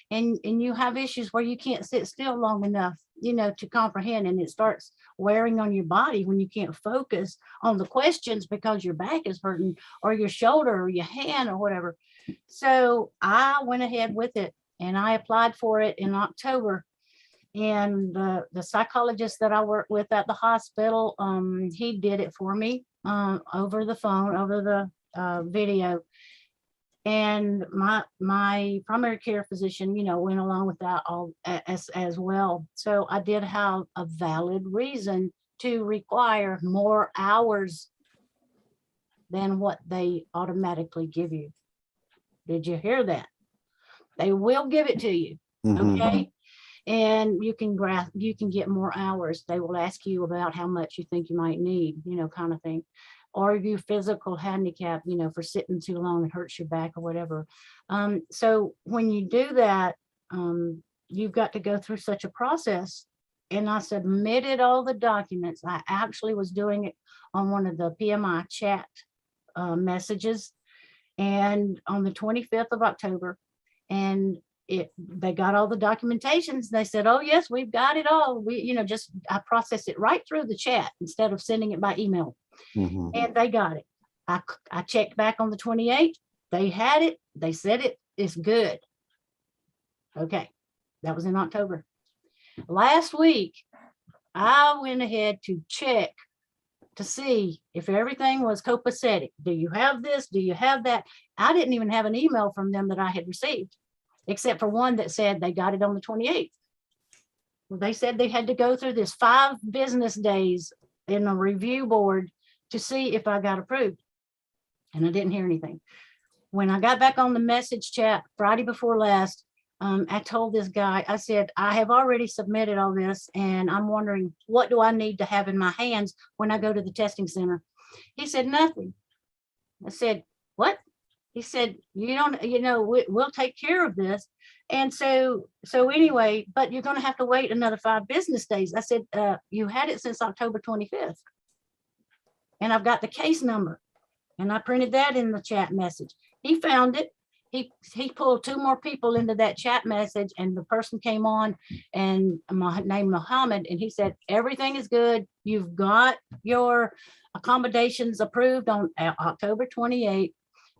And you have issues where you can't sit still long enough, to comprehend, and it starts wearing on your body when you can't focus on the questions because your back is hurting or your shoulder or your hand or whatever. So I went ahead with it and I applied for it in October. And the psychologist that I work with at the hospital, he did it for me over the phone, over the video. And my primary care physician, went along with that all as well. So I did have a valid reason to require more hours than what they automatically give you. Did you hear that? They will give it to you. Okay. And you can get more hours. They will ask you about how much you think you might need, kind of thing. Or your physical handicap, for sitting too long, it hurts your back or whatever. So when you do that, you've got to go through such a process. And I submitted all the documents. I actually was doing it on one of the PMI chat messages, and on the 25th of October, and they got all the documentations. They said, oh yes, we've got it all. I processed it right through the chat instead of sending it by email. And they got it. I checked back on the 28th. They had it. They said it's good. Okay. That was in October. Last week, I went ahead to check to see if everything was copacetic. Do you have this? Do you have that? I didn't even have an email from them that I had received, except for one that said they got it on the 28th. They said they had to go through this 5 business days in a review board to see if I got approved. And I didn't hear anything. When I got back on the message chat Friday before last, I told this guy, I said, I have already submitted all this and I'm wondering, what do I need to have in my hands when I go to the testing center? He said, nothing. I said, what? He said, we'll take care of this. And so anyway, but you're going to have to wait another 5 business days. I said, you had it since October 25th. And I've got the case number. And I printed that in the chat message. He found it. He pulled 2 more people into that chat message, and the person came on, and my name Mohammed, and he said, everything is good. You've got your accommodations approved on October 28th.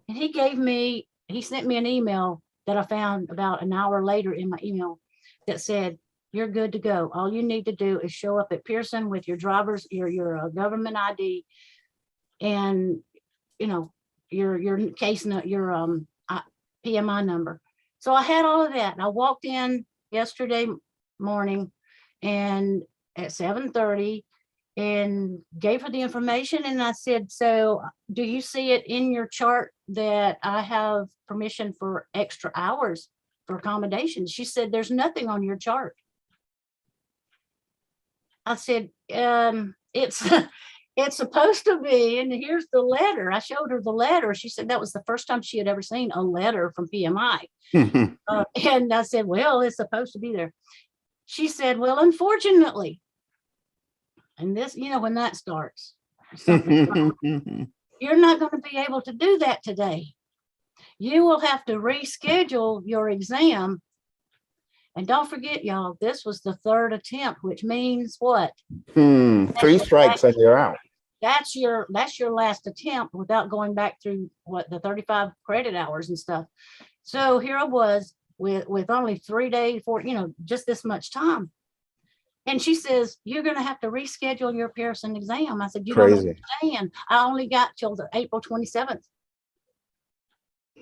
And he sent me an email that I found about an hour later in my email that said, you're good to go. All you need to do is show up at Pearson with your your government ID and, your case, your PMI number. So I had all of that. I walked in yesterday morning and at 7:30 and gave her the information. And I said, so do you see it in your chart that I have permission for extra hours for accommodations? She said, there's nothing on your chart. I said, it's it's supposed to be, and here's the letter. I showed her the letter. She said that was the first time she had ever seen a letter from PMI. And I said, well, it's supposed to be there. She said, well, unfortunately, and this, when that starts, you're not going to be able to do that today. You will have to reschedule your exam. And don't forget, y'all, this was the third attempt, which means what? 3 strikes and you're out. That's your last attempt without going back through the 35 credit hours and stuff. So here I was with only 3 days for, just this much time. And she says, you're going to have to reschedule your Pearson exam. I said, you don't understand. I only got till the April 27th.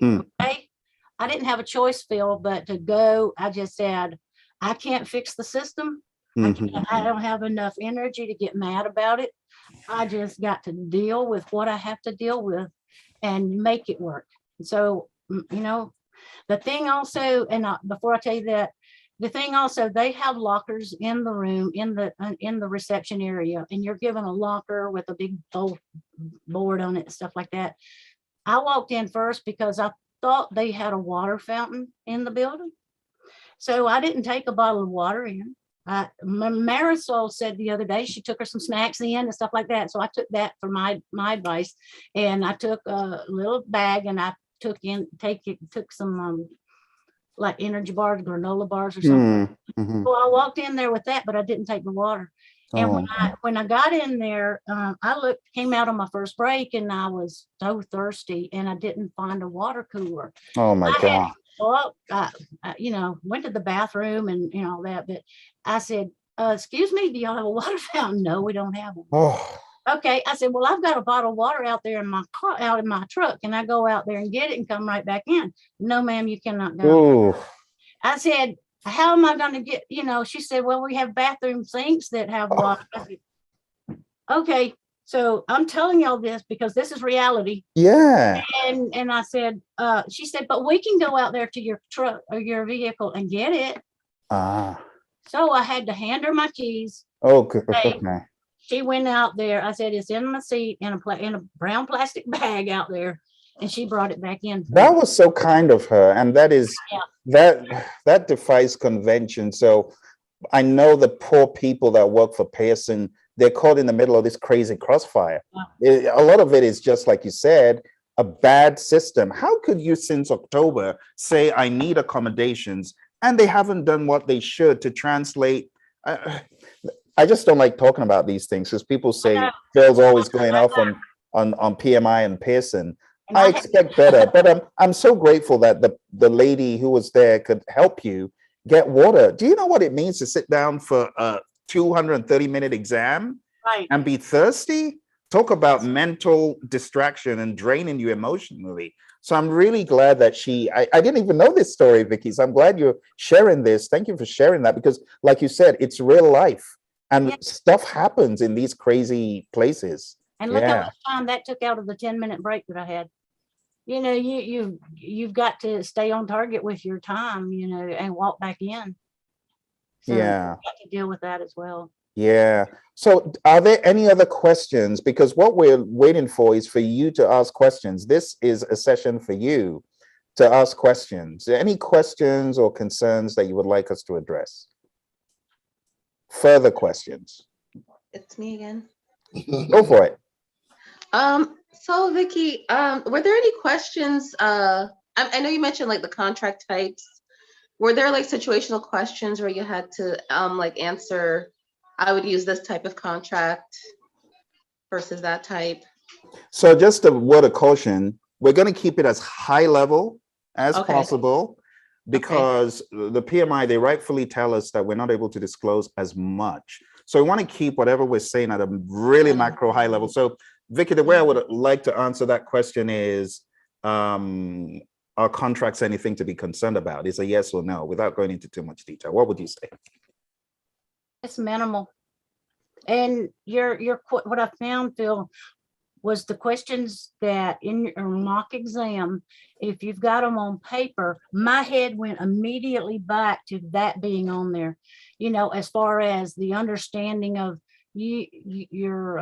Okay. I didn't have a choice, Phil, but to go. I just said, I can't fix the system. I don't have enough energy to get mad about it. I just got to deal with what I have to deal with and make it work. So, the thing also, and before I tell you that, the thing also, they have lockers in the room, in the reception area, and you're given a locker with a big old board on it and stuff like that. I walked in first because I thought they had a water fountain in the building. So I didn't take a bottle of water in. Marisol said the other day she took her some snacks in and stuff like that. So I took that for my advice, and I took a little bag and I took some like energy bars, granola bars or something. So I walked in there with that, but I didn't take the water. And when I got in there, I came out on my first break, and I was so thirsty, and I didn't find a water cooler. Oh my God! I went to the bathroom and all that, but I said, "Excuse me, do y'all have a water fountain?" No, we don't have one. Oh. Okay, I said, well, I've got a bottle of water out there in my car, out in my truck, and I go out there and get it and come right back in. No, ma'am, you cannot go. Ooh. I said, how am I going to get, she said, well, we have bathroom sinks that have water. I said, okay, so I'm telling y'all this because this is reality. Yeah. And I said, she said, but we can go out there to your truck or your vehicle and get it. So I had to hand her my keys. Okay. She went out there. I said, it's in my seat in a brown plastic bag out there. And she brought it back in. That was so kind of her. And that is, that defies convention. So I know the poor people that work for Pearson, they're caught in the middle of this crazy crossfire. A lot of it is just like you said, a bad system. How could you since October say I need accommodations and they haven't done what they should to translate? I just don't like talking about these things because people say Phil's always going off on PMI and Pearson. I expect better, but I'm so grateful that the lady who was there could help you get water. Do you know what it means to sit down for a 230-minute exam and be thirsty? Talk about mental distraction and draining you emotionally. So I'm really glad that I didn't even know this story, Vicki. So I'm glad you're sharing this. Thank you for sharing that because like you said, it's real life. And stuff happens in these crazy places. And look how much time that took out of the 10-minute break that I had. You've got to stay on target with your time, and walk back in. So you've got to deal with that as well. Yeah. So are there any other questions? Because what we're waiting for is for you to ask questions. This is a session for you to ask questions. Any questions or concerns that you would like us to address? Further questions? It's me again. Go for it. So Vicki, were there any questions? I know you mentioned like the contract types. Were there like situational questions where you had to like answer, I would use this type of contract versus that type? So just a word of caution, we're going to keep it as high level as possible. Because the PMI, they rightfully tell us that we're not able to disclose as much. So we want to keep whatever we're saying at a really macro high level. So Vicki, the way I would like to answer that question is, are contracts anything to be concerned about? Is a yes or no without going into too much detail. What would you say? It's minimal. And what I found, Phil, was the questions that in your mock exam, if you've got them on paper, my head went immediately back to that being on there, you know, as far as the understanding of you're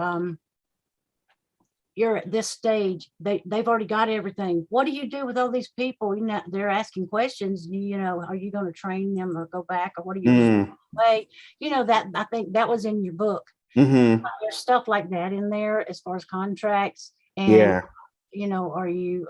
at this stage, they've already got everything. What do you do with all these people? You know, they're asking questions, you know, are you going to train them or go back, or what are you way? You know, that I think that was in your book. There's stuff like that in there as far as contracts and you know, are you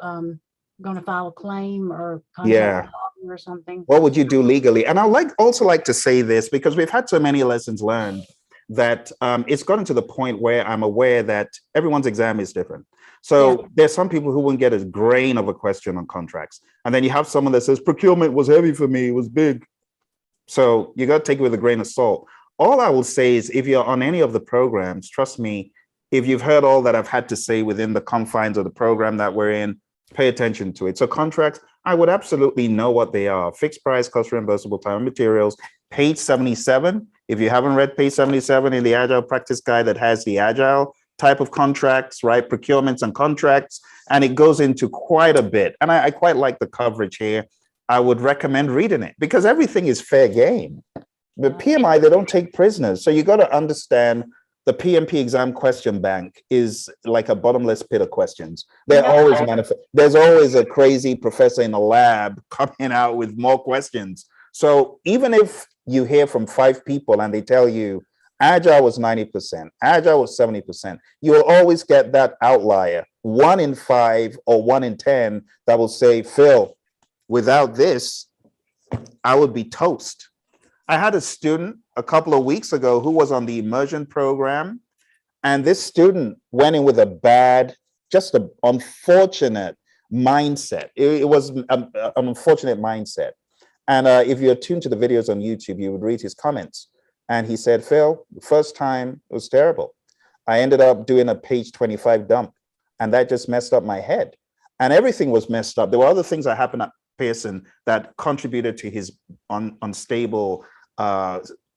going to file a claim or contact or something? What would you do legally? And I also like to say this, because we've had so many lessons learned that it's gotten to the point where I'm aware that everyone's exam is different. So there's some people who wouldn't get a grain of a question on contracts, and then you have someone that says procurement was heavy for me, it was big. So you got to take it with a grain of salt. All I will say is, if you're on any of the programs, trust me, if you've heard all that I've had to say within the confines of the program that we're in, pay attention to it. So contracts, I would absolutely know what they are. Fixed price, cost reimbursable, time and materials. Page 77, if you haven't read page 77 in the Agile Practice Guide that has the Agile type of contracts, right? Procurements and contracts, and it goes into quite a bit. And I quite like the coverage here. I would recommend reading it, because everything is fair game. But PMI, they don't take prisoners. So you got to understand the PMP exam question bank is like a bottomless pit of questions. They're always there's always a crazy professor in the lab coming out with more questions. So even if you hear from 5 people and they tell you Agile was 90%, Agile was 70%, you'll always get that outlier, 1 in 5 or 1 in 10, that will say, Phil, without this, I would be toast. I had a student a couple of weeks ago who was on the Immersion program, and this student went in with just an unfortunate mindset. It was an unfortunate mindset. And if you're tuned to the videos on YouTube, you would read his comments. And he said, Phil, the first time it was terrible. I ended up doing a page 25 dump, and that just messed up my head. And everything was messed up. There were other things that happened at Pearson that contributed to his unstable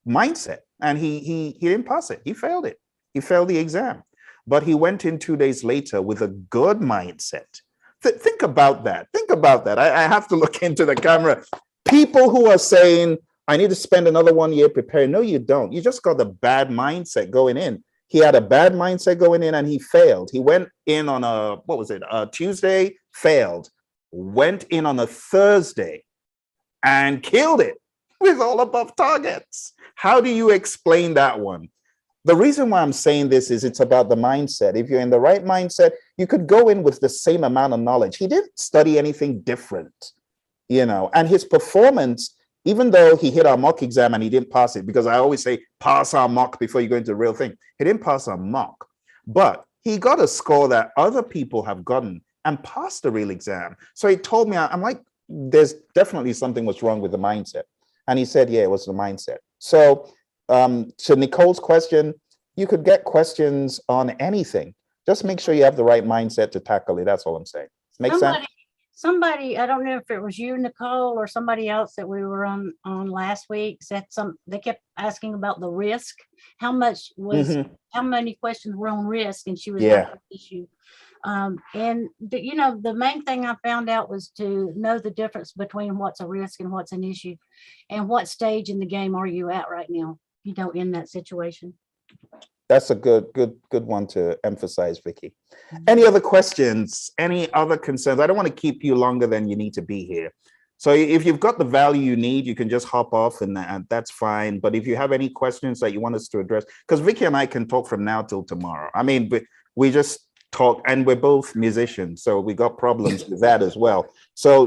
mindset, and he didn't pass it. He failed it. He failed the exam, but he went in 2 days later with a good mindset. Think about that. Think about that. I have to look into the camera. People who are saying, I need to spend another 1 year preparing. No, you don't. You just got the bad mindset going in. He had a bad mindset going in, and he failed. He went in on a Tuesday, failed. Went in on a Thursday and killed it with all above targets. How do you explain that one? The reason why I'm saying this is it's about the mindset. If you're in the right mindset, you could go in with the same amount of knowledge. He didn't study anything different, you know, and his performance, even though he hit our mock exam and he didn't pass it, because I always say, pass our mock before you go into the real thing. He didn't pass our mock, but he got a score that other people have gotten and passed the real exam. So he told me, I'm like, there's definitely something was wrong with the mindset. And he said, yeah, it was the mindset. So to Nicole's question, you could get questions on anything. Just make sure you have the right mindset to tackle it. That's all I'm saying. Make sense? Somebody, I don't know if it was you, Nicole, or somebody else that we were on last week, said they kept asking about the risk. How much was, how many questions were on risk? And she was like, issue. And the main thing I found out was to know the difference between what's a risk and what's an issue, and what stage in the game are you at right now, in that situation. That's a good one to emphasize, Vicki. Any other questions? Any other concerns? I don't want to keep you longer than you need to be here. So if you've got the value you need, you can just hop off and that's fine. But if you have any questions that you want us to address, because Vicki and I can talk from now till tomorrow. I mean, we just talk, and we're both musicians, so we got problems with that as well. So,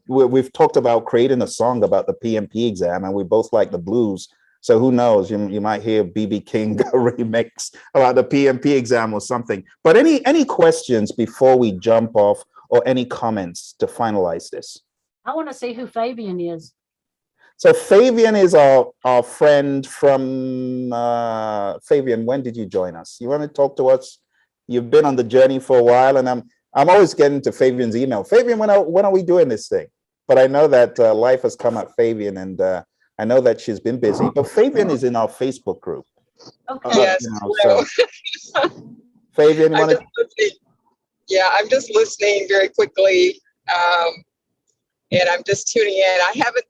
we've talked about creating a song about the PMP exam, and we both like the blues. So who knows, you might hear BB King remix about the PMP exam or something. But any questions before we jump off, or any comments to finalize this? I want to see who Fabian is. So Fabian is our friend from, Fabian, when did you join us? You want to talk to us? You've been on the journey for a while, and I'm always getting to Fabian's email. Fabian, when are we doing this thing? But I know that life has come at Fabian, and I know that she's been busy, but Fabian is in our Facebook group. Okay. Yes. So Fabian, you want to? Yeah, I'm just listening very quickly. And I'm just tuning in. I haven't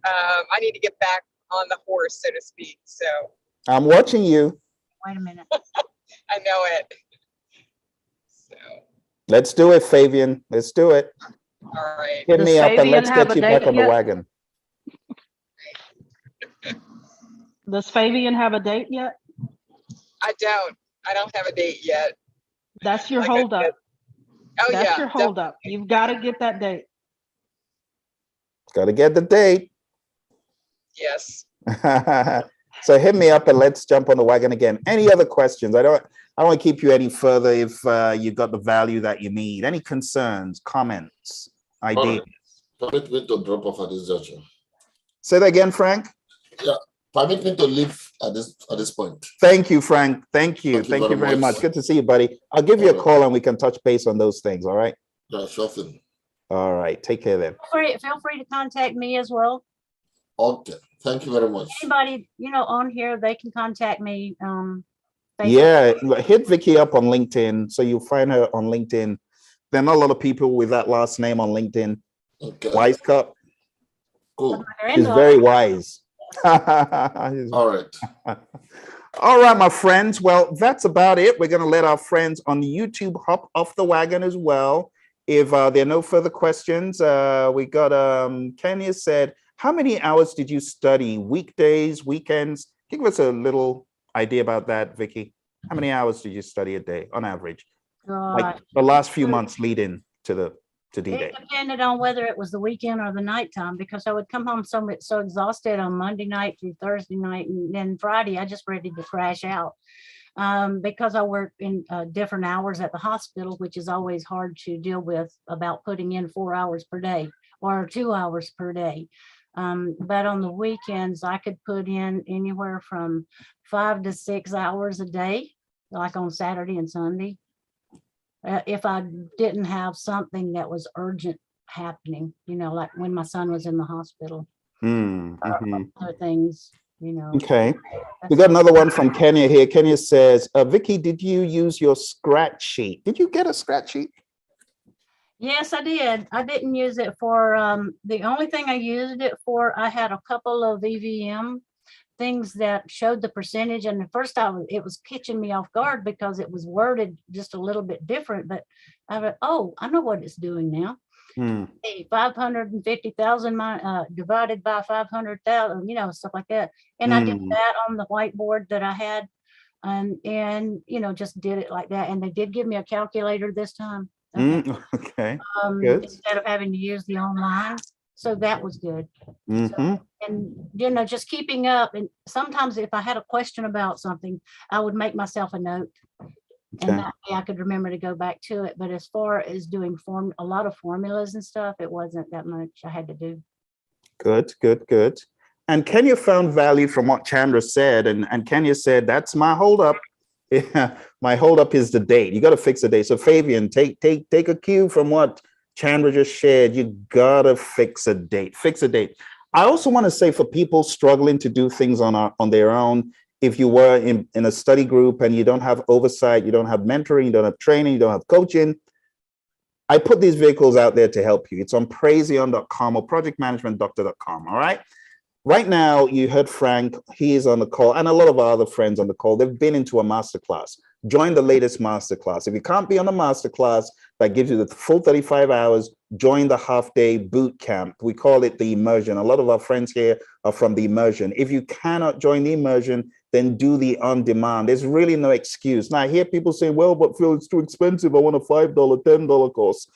I need to get back on the horse, so to speak. So I'm watching you. Wait a minute. I know it. So Let's do it, Fabian. Let's do it. all right. Hit Does me up and Fabian let's have get a you back date on the yet? wagon. Does Fabian have a date yet? I don't have a date yet. That's your Like I holdup. said. Oh That's yeah. your holdup. You've got to get that date. Got to get the date. Yes. So hit me up and let's jump on the wagon again. Any other questions? I don't want to keep you any further if you got the value that you need. Any concerns, comments, ideas? Permit me to drop off at this juncture. Say that again, Frank. Yeah, permit me to leave at this point. Thank you, Frank. Thank you very much. Good to see you, buddy. I'll give you a call and we can touch base on those things. All right. Yeah, sure thing. All right. Take care then. Feel free to contact me as well. Okay. Thank you very much. Anybody, on here, they can contact me. Facebook. Yeah, hit Vicki up on LinkedIn. So you'll find her on LinkedIn. There are not a lot of people with that last name on LinkedIn. Okay. Wise Cup. Cool. She's very wise. All right. All right, my friends. Well, that's about it. We're going to let our friends on YouTube hop off the wagon as well. If there are no further questions, we got Kenya said, how many hours did you study? Weekdays, weekends? Give us a little idea about that, Vicki. How many hours did you study a day on average? Like the last few months leading to D-Day. It depended on whether it was the weekend or the nighttime, because I would come home so exhausted on Monday night through Thursday night, and then Friday I just ready to crash out. Because I work in different hours at the hospital, which is always hard to deal with about putting in 4 hours per day or 2 hours per day. But on the weekends, I could put in anywhere from 5 to 6 hours a day, like on Saturday and Sunday. If I didn't have something that was urgent happening, like when my son was in the hospital, other things, Okay. We got another one from Kenya here. Kenya says, Vicki, did you use your scratch sheet? Did you get a scratch sheet? Yes, I did. I didn't use it for, the only thing I used it for, I had a couple of EVM things that showed the percentage. And at first it was catching me off guard because it was worded just a little bit different, but I thought, oh, I know what it's doing now. 550,000 divided by 500,000, stuff like that. And I did that on the whiteboard that I had, and just did it like that. And they did give me a calculator this time. Okay. Good. Instead of having to use the online. So that was good. So, and just keeping up. And sometimes if I had a question about something, I would make myself a note. And that way I could remember to go back to it. But as far as doing a lot of formulas and stuff, it wasn't that much I had to do. Good. And Kenya found value from what Chandra said. And Kenya said, that's my holdup. Yeah, my holdup is the date. You got to fix the date. So Fabian, take a cue from what Chandra just shared. You got to fix a date. I also want to say for people struggling to do things on their own, if you were in a study group and you don't have oversight, you don't have mentoring, you don't have training, you don't have coaching, I put these vehicles out there to help you. It's on praiseon.com or projectmanagementdoctor.com. All right. Right now, you heard Frank, he is on the call, and a lot of our other friends on the call. They've been into a masterclass. Join the latest masterclass. If you can't be on the masterclass that gives you the full 35 hours, join the half-day boot camp. We call it the Immersion. A lot of our friends here are from the Immersion. If you cannot join the Immersion, then do the on-demand. There's really no excuse. Now, I hear people say, well, but Phil, it's too expensive. I want a $5, $10 course.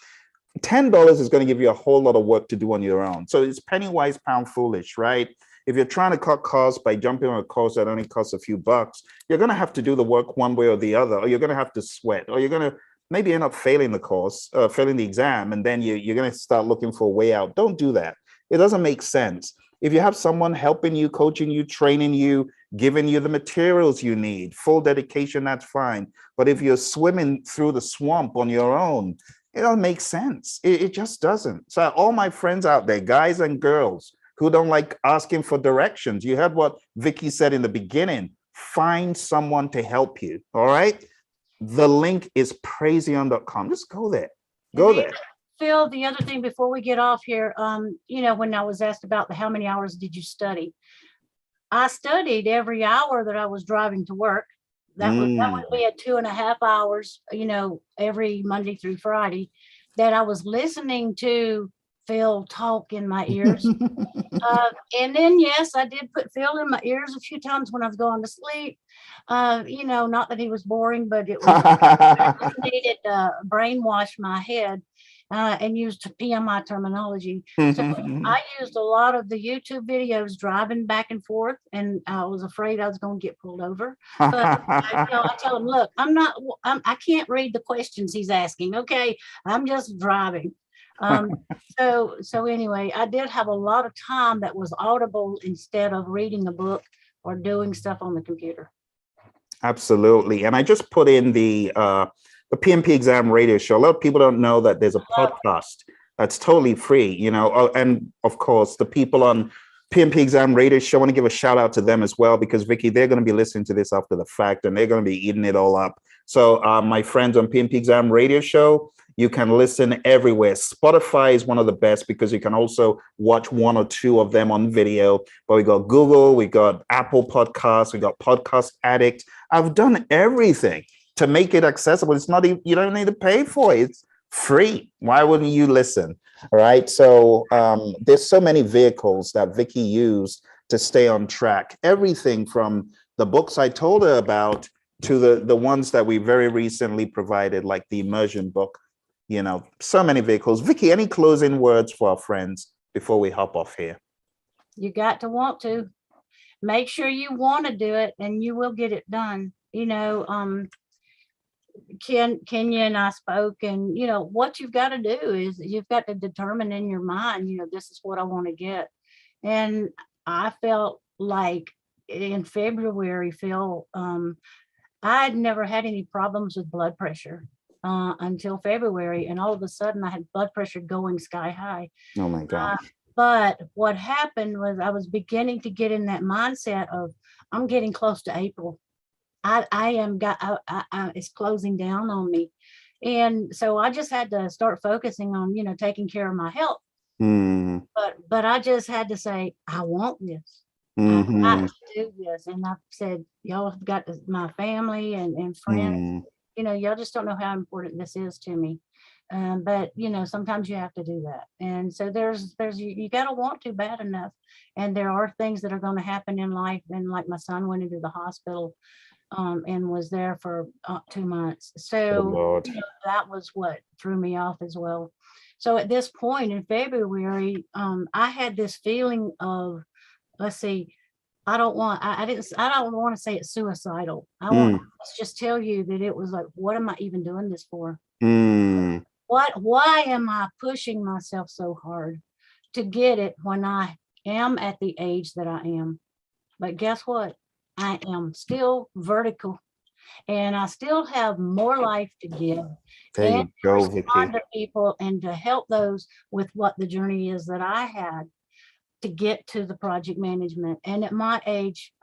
$10 is going to give you a whole lot of work to do on your own. So it's penny wise, pound foolish, right? If you're trying to cut costs by jumping on a course that only costs a few bucks, you're going to have to do the work one way or the other, or you're going to have to sweat, or you're going to maybe end up failing the course, failing the exam, and then you're going to start looking for a way out. Don't do that. It doesn't make sense. If you have someone helping you, coaching you, training you, giving you the materials you need, full dedication, that's fine. But if you're swimming through the swamp on your own, it don't make sense. It just doesn't. So all my friends out there, guys and girls, who don't like asking for directions. You heard what Vicki said in the beginning. Find someone to help you. All right. The link is praiseon.com. Just go there. Go there. Phil, the other thing before we get off here, you know, when I was asked about how many hours did you study? I studied every hour that I was driving to work. That would be at 2.5 hours, you know, every Monday through Friday, that I was listening to Phil talk in my ears. And then, yes, I did put Phil in my ears a few times when I was going to sleep. You know, not that he was boring, but it was needed to brainwash my head and used PMI terminology. So I used a lot of the YouTube videos driving back and forth, and I was afraid I was going to get pulled over. But I tell him, look, I can't read the questions he's asking. Okay, I'm just driving. So anyway, I did have a lot of time that was audible instead of reading a book or doing stuff on the computer. Absolutely. And I just put in the PMP exam radio show. A lot of people don't know that there's a podcast that's totally free, you know, and of course the people on PMP exam radio show, I want to give a shout out to them as well, because Vicki, they're going to be listening to this after the fact and they're going to be eating it all up. So my friends on PMP exam radio show, you can listen everywhere. Spotify is one of the best because you can also watch 1 or 2 of them on video. But we got Google, we got Apple Podcasts, we got Podcast Addict. I've done everything to make it accessible. It's not even, you don't need to pay for it. It's free. Why wouldn't you listen? All right. So there's so many vehicles that Vicki used to stay on track. Everything from the books I told her about to the ones that we very recently provided, like the Immersion book. You know, so many vehicles. Vicki, any closing words for our friends before we hop off here? You got to want to. Make sure you want to do it and you will get it done. You know, Kenya and I spoke, and, you know, what you've got to do is you've got to determine in your mind, you know, this is what I want to get. And I felt like in February, Phil, I had never had any problems with blood pressure until February. And all of a sudden I had blood pressure going sky high. Oh my God. But what happened was I was beginning to get in that mindset of I'm getting close to April. It's closing down on me. And so I just had to start focusing on, you know, taking care of my health. But I just had to say, I want this. I got to do this. And I said, y'all have got my family and friends. You know, y'all just don't know how important this is to me. But, you know, sometimes you have to do that. And so you got to want to bad enough. And there are things that are going to happen in life. And like my son went into the hospital and was there for 2 months. So you know, that was what threw me off as well. So at this point in February, I had this feeling of, let's see, I don't want to say it's suicidal. I want to just tell you that it was like, what am I even doing this for? Why am I pushing myself so hard to get it when I am at the age that I am? But guess what? I am still vertical and I still have more life to give. There you go, to respond to people and to help those with what the journey is that I had to get to the project management. And at my age,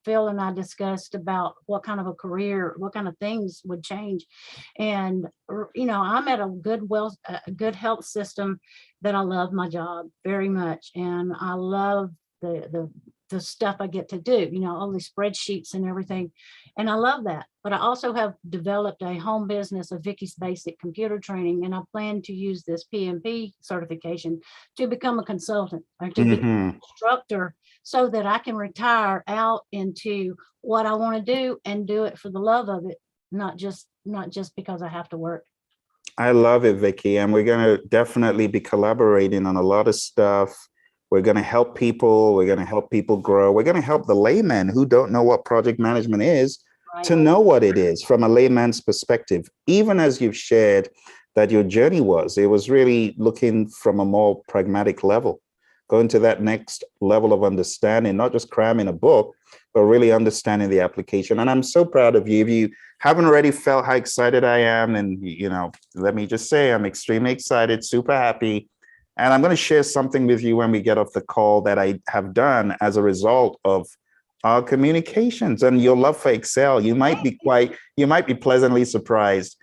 Phil and I discussed about what kind of a career, what kind of things would change. And, you know, I'm at a good health system that I love my job very much. And I love the stuff I get to do, you know, all these spreadsheets and everything. And I love that. But I also have developed a home business of Vicki's Basic Computer Training. And I plan to use this PMP certification to become a consultant or to become an instructor so that I can retire out into what I want to do and do it for the love of it, not just because I have to work. I love it, Vicki. And we're going to definitely be collaborating on a lot of stuff. We're going to help people. We're going to help people grow. We're going to help the laymen who don't know what project management is to know what it is from a layman's perspective. Even as you've shared that your journey it was really looking from a more pragmatic level, going to that next level of understanding, not just cramming a book, but really understanding the application. And I'm so proud of you. If you haven't already felt how excited I am, and, you know, let me just say, I'm extremely excited, super happy. And I'm going to share something with you when we get off the call that I have done as a result of our communications and your love for Excel. You might be pleasantly surprised.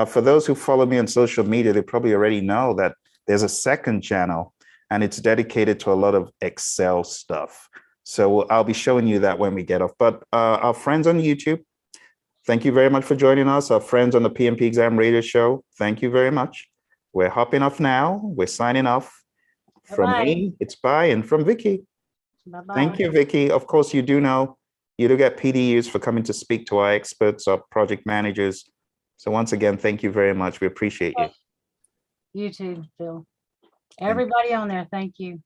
For those who follow me on social media, they probably already know that there's a second channel and it's dedicated to a lot of Excel stuff. So I'll be showing you that when we get off. But our friends on YouTube, thank you very much for joining us. Our friends on the PMP Exam Radio Show, thank you very much. We're hopping off now. We're signing off. From me, it's bye. And from Vicki. Bye-bye. Thank you, Vicki. Of course, you do know you do get PDUs for coming to speak to our experts, our project managers. So once again, thank you very much. We appreciate you. You too, Phil. Everybody on there, thank you.